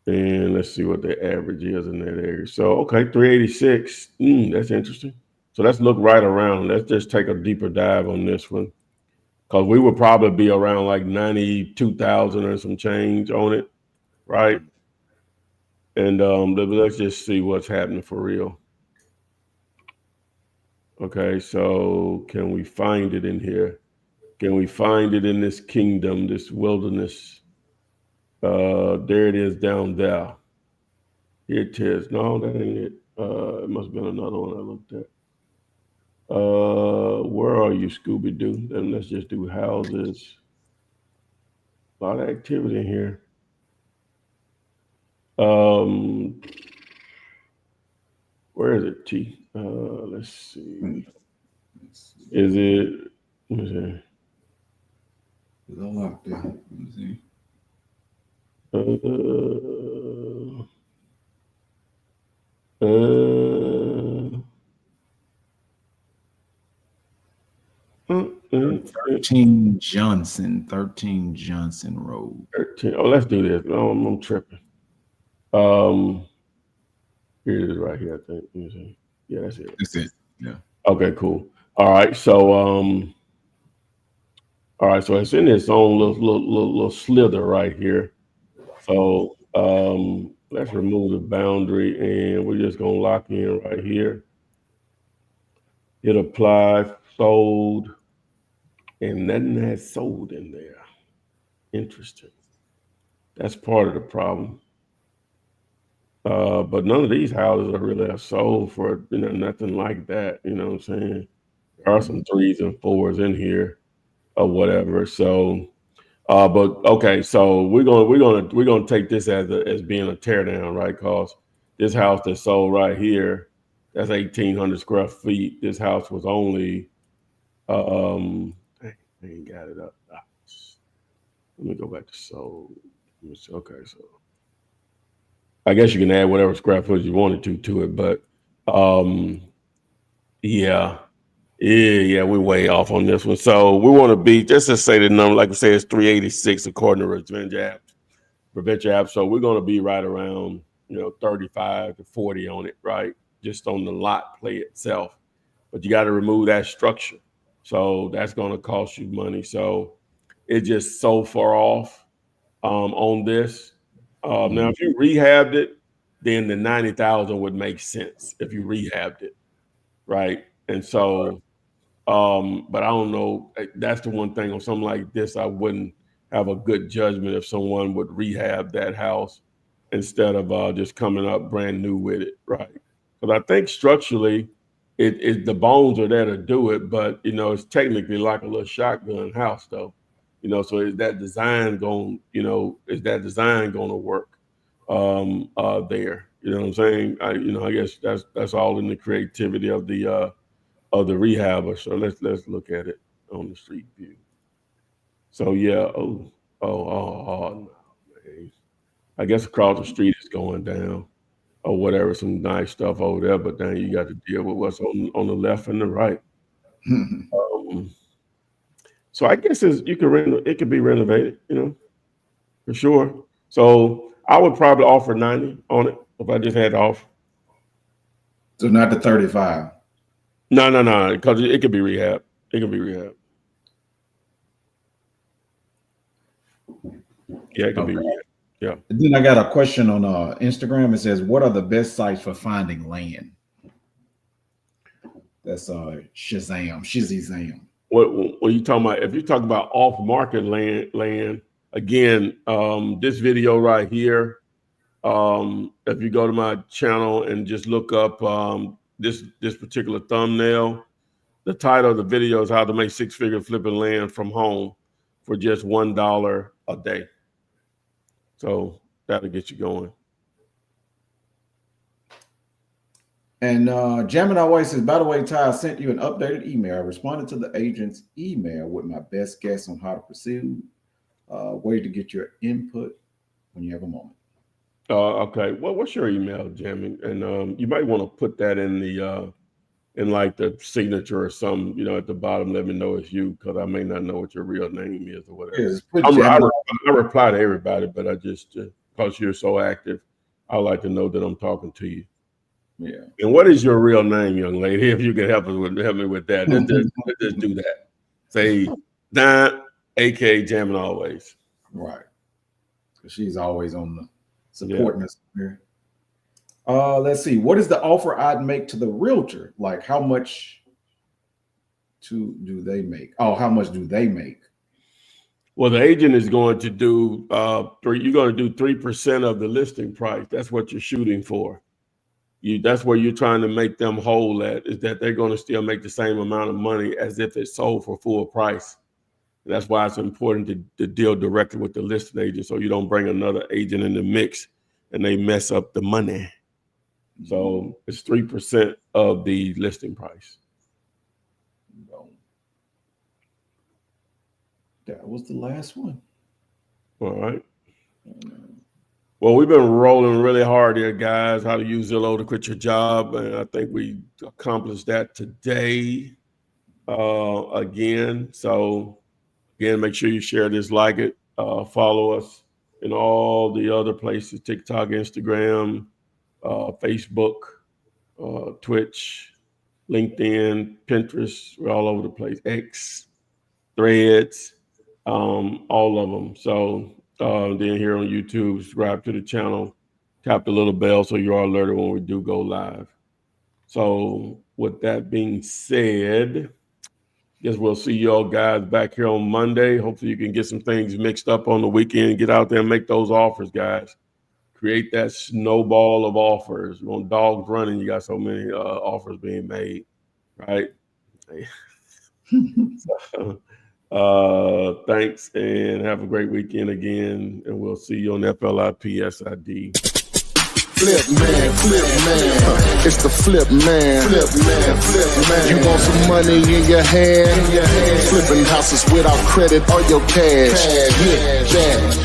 And let's see what the average is in that area. So, okay, 386. That's interesting. So let's look right around. Let's just take a deeper dive on this one, because we would probably be around like 92,000 or some change on it, right? And let's just see what's happening for real. Okay, so can we find it in here? Can we find it in this kingdom, this wilderness? There it is down there. Here it is. No, that ain't it. It must have been another one I looked at. Where are you, Scooby-Doo? Then let's just do houses. A lot of activity in here. Where is it, T? Let's see. Is it? Let me see. It's all locked in. Let me see. 13 Johnson Road. 13. Oh, let's do this. Oh, I'm tripping. Here it is right here, I think. Let me see. Yeah, that's it. That's it. Yeah. Okay, cool. All right. So it's in its own little slither right here. So let's remove the boundary and we're just gonna lock in right here. Hit apply, sold, and nothing has sold in there. Interesting. That's part of the problem. But none of these houses are really sold for nothing like that. You know what I'm saying? There are some 3s and 4s in here or whatever. So but okay, so we're gonna take this as being a teardown, right? Cause this house that sold right here, that's 1,800 square feet. This house was only I ain't got it up. Let me go back to sold. Okay, so I guess you can add whatever square footage you wanted to it, but yeah, we're way off on this one. So we want to be, just to say the number, like I say, it's 386 according to Reventure app. So we're going to be right around 35 to 40 on it, right? Just on the lot play itself. But you got to remove that structure. So that's going to cost you money. So it's just so far off on this. Now, if you rehabbed it, then the 90,000 would make sense if you rehabbed it, right? And so, but I don't know. That's the one thing on something like this, I wouldn't have a good judgment if someone would rehab that house instead of just coming up brand new with it, right? Because I think structurally, the bones are there to do it, but it's technically like a little shotgun house, though. So is that design going to work there? You know what I'm saying? I guess that's all in the creativity of the rehabber. So let's look at it on the street view. So yeah, no, man. I guess across the street is going down or whatever, some nice stuff over there, but then you got to deal with what's on the left and the right. So I guess it could be renovated, for sure. So I would probably offer 90 on it if I just had to offer. So not the 35. No, because it could be rehab. It could be rehab. Yeah, it could be rehab. Yeah. And then I got a question on Instagram. It says, "What are the best sites for finding land?" That's Shazam. What you talking about? If you talk about off-market land, again, this video right here. If you go to my channel and just look up this particular thumbnail, the title of the video is "How to Make Six-Figure Flipping Land from Home for Just $1 a Day." So that'll get you going. And Gemini White says, "By the way, Ty, I sent you an updated email. I responded to the agent's email with my best guess on how to proceed. Way to get your input when you have a moment." Okay. Well, what's your email, Jamie? And you might want to put that in the in like the signature or some, at the bottom. Let me know it's you, because I may not know what your real name is or whatever. I reply to everybody, but I just because you're so active, I like to know that I'm talking to you. Yeah. And what is your real name, young lady? If you can help me with that, let's just do that. Say Don, aka Jamming Always. Right. Because she's always on the supporting us here. Let's see. What is the offer I'd make to the realtor? Like, how much do they make? Oh, how much do they make? Well, the agent is going to do you're going to do 3% of the listing price. That's what you're shooting for. That's where you're trying to make them whole at, is that they're going to still make the same amount of money as if it's sold for full price. That's why it's important to deal directly with the listing agent, so you don't bring another agent in the mix and they mess up the money. So it's 3% of the listing price. That was the last one. All right. Well, we've been rolling really hard here, guys. How to use Zillow to quit your job. And I think we accomplished that today again. So again, make sure you share this, like it, follow us in all the other places: TikTok, Instagram, Facebook, Twitch, LinkedIn, Pinterest. We're all over the place. X, Threads, all of them. So then here on YouTube, subscribe to the channel, tap the little bell so you are alerted when we do go live. So with that being said, guess we'll see y'all guys back here on Monday. Hopefully you can get some things mixed up on the weekend. Get out there and make those offers, guys. Create that snowball of offers. You want dogs running, you got so many offers being made, right? Thanks, and have a great weekend again, and we'll see you on FLIPSID. Flip man, it's the flip man. You want some money in your hand? Flipping houses without credit or your cash. Get that.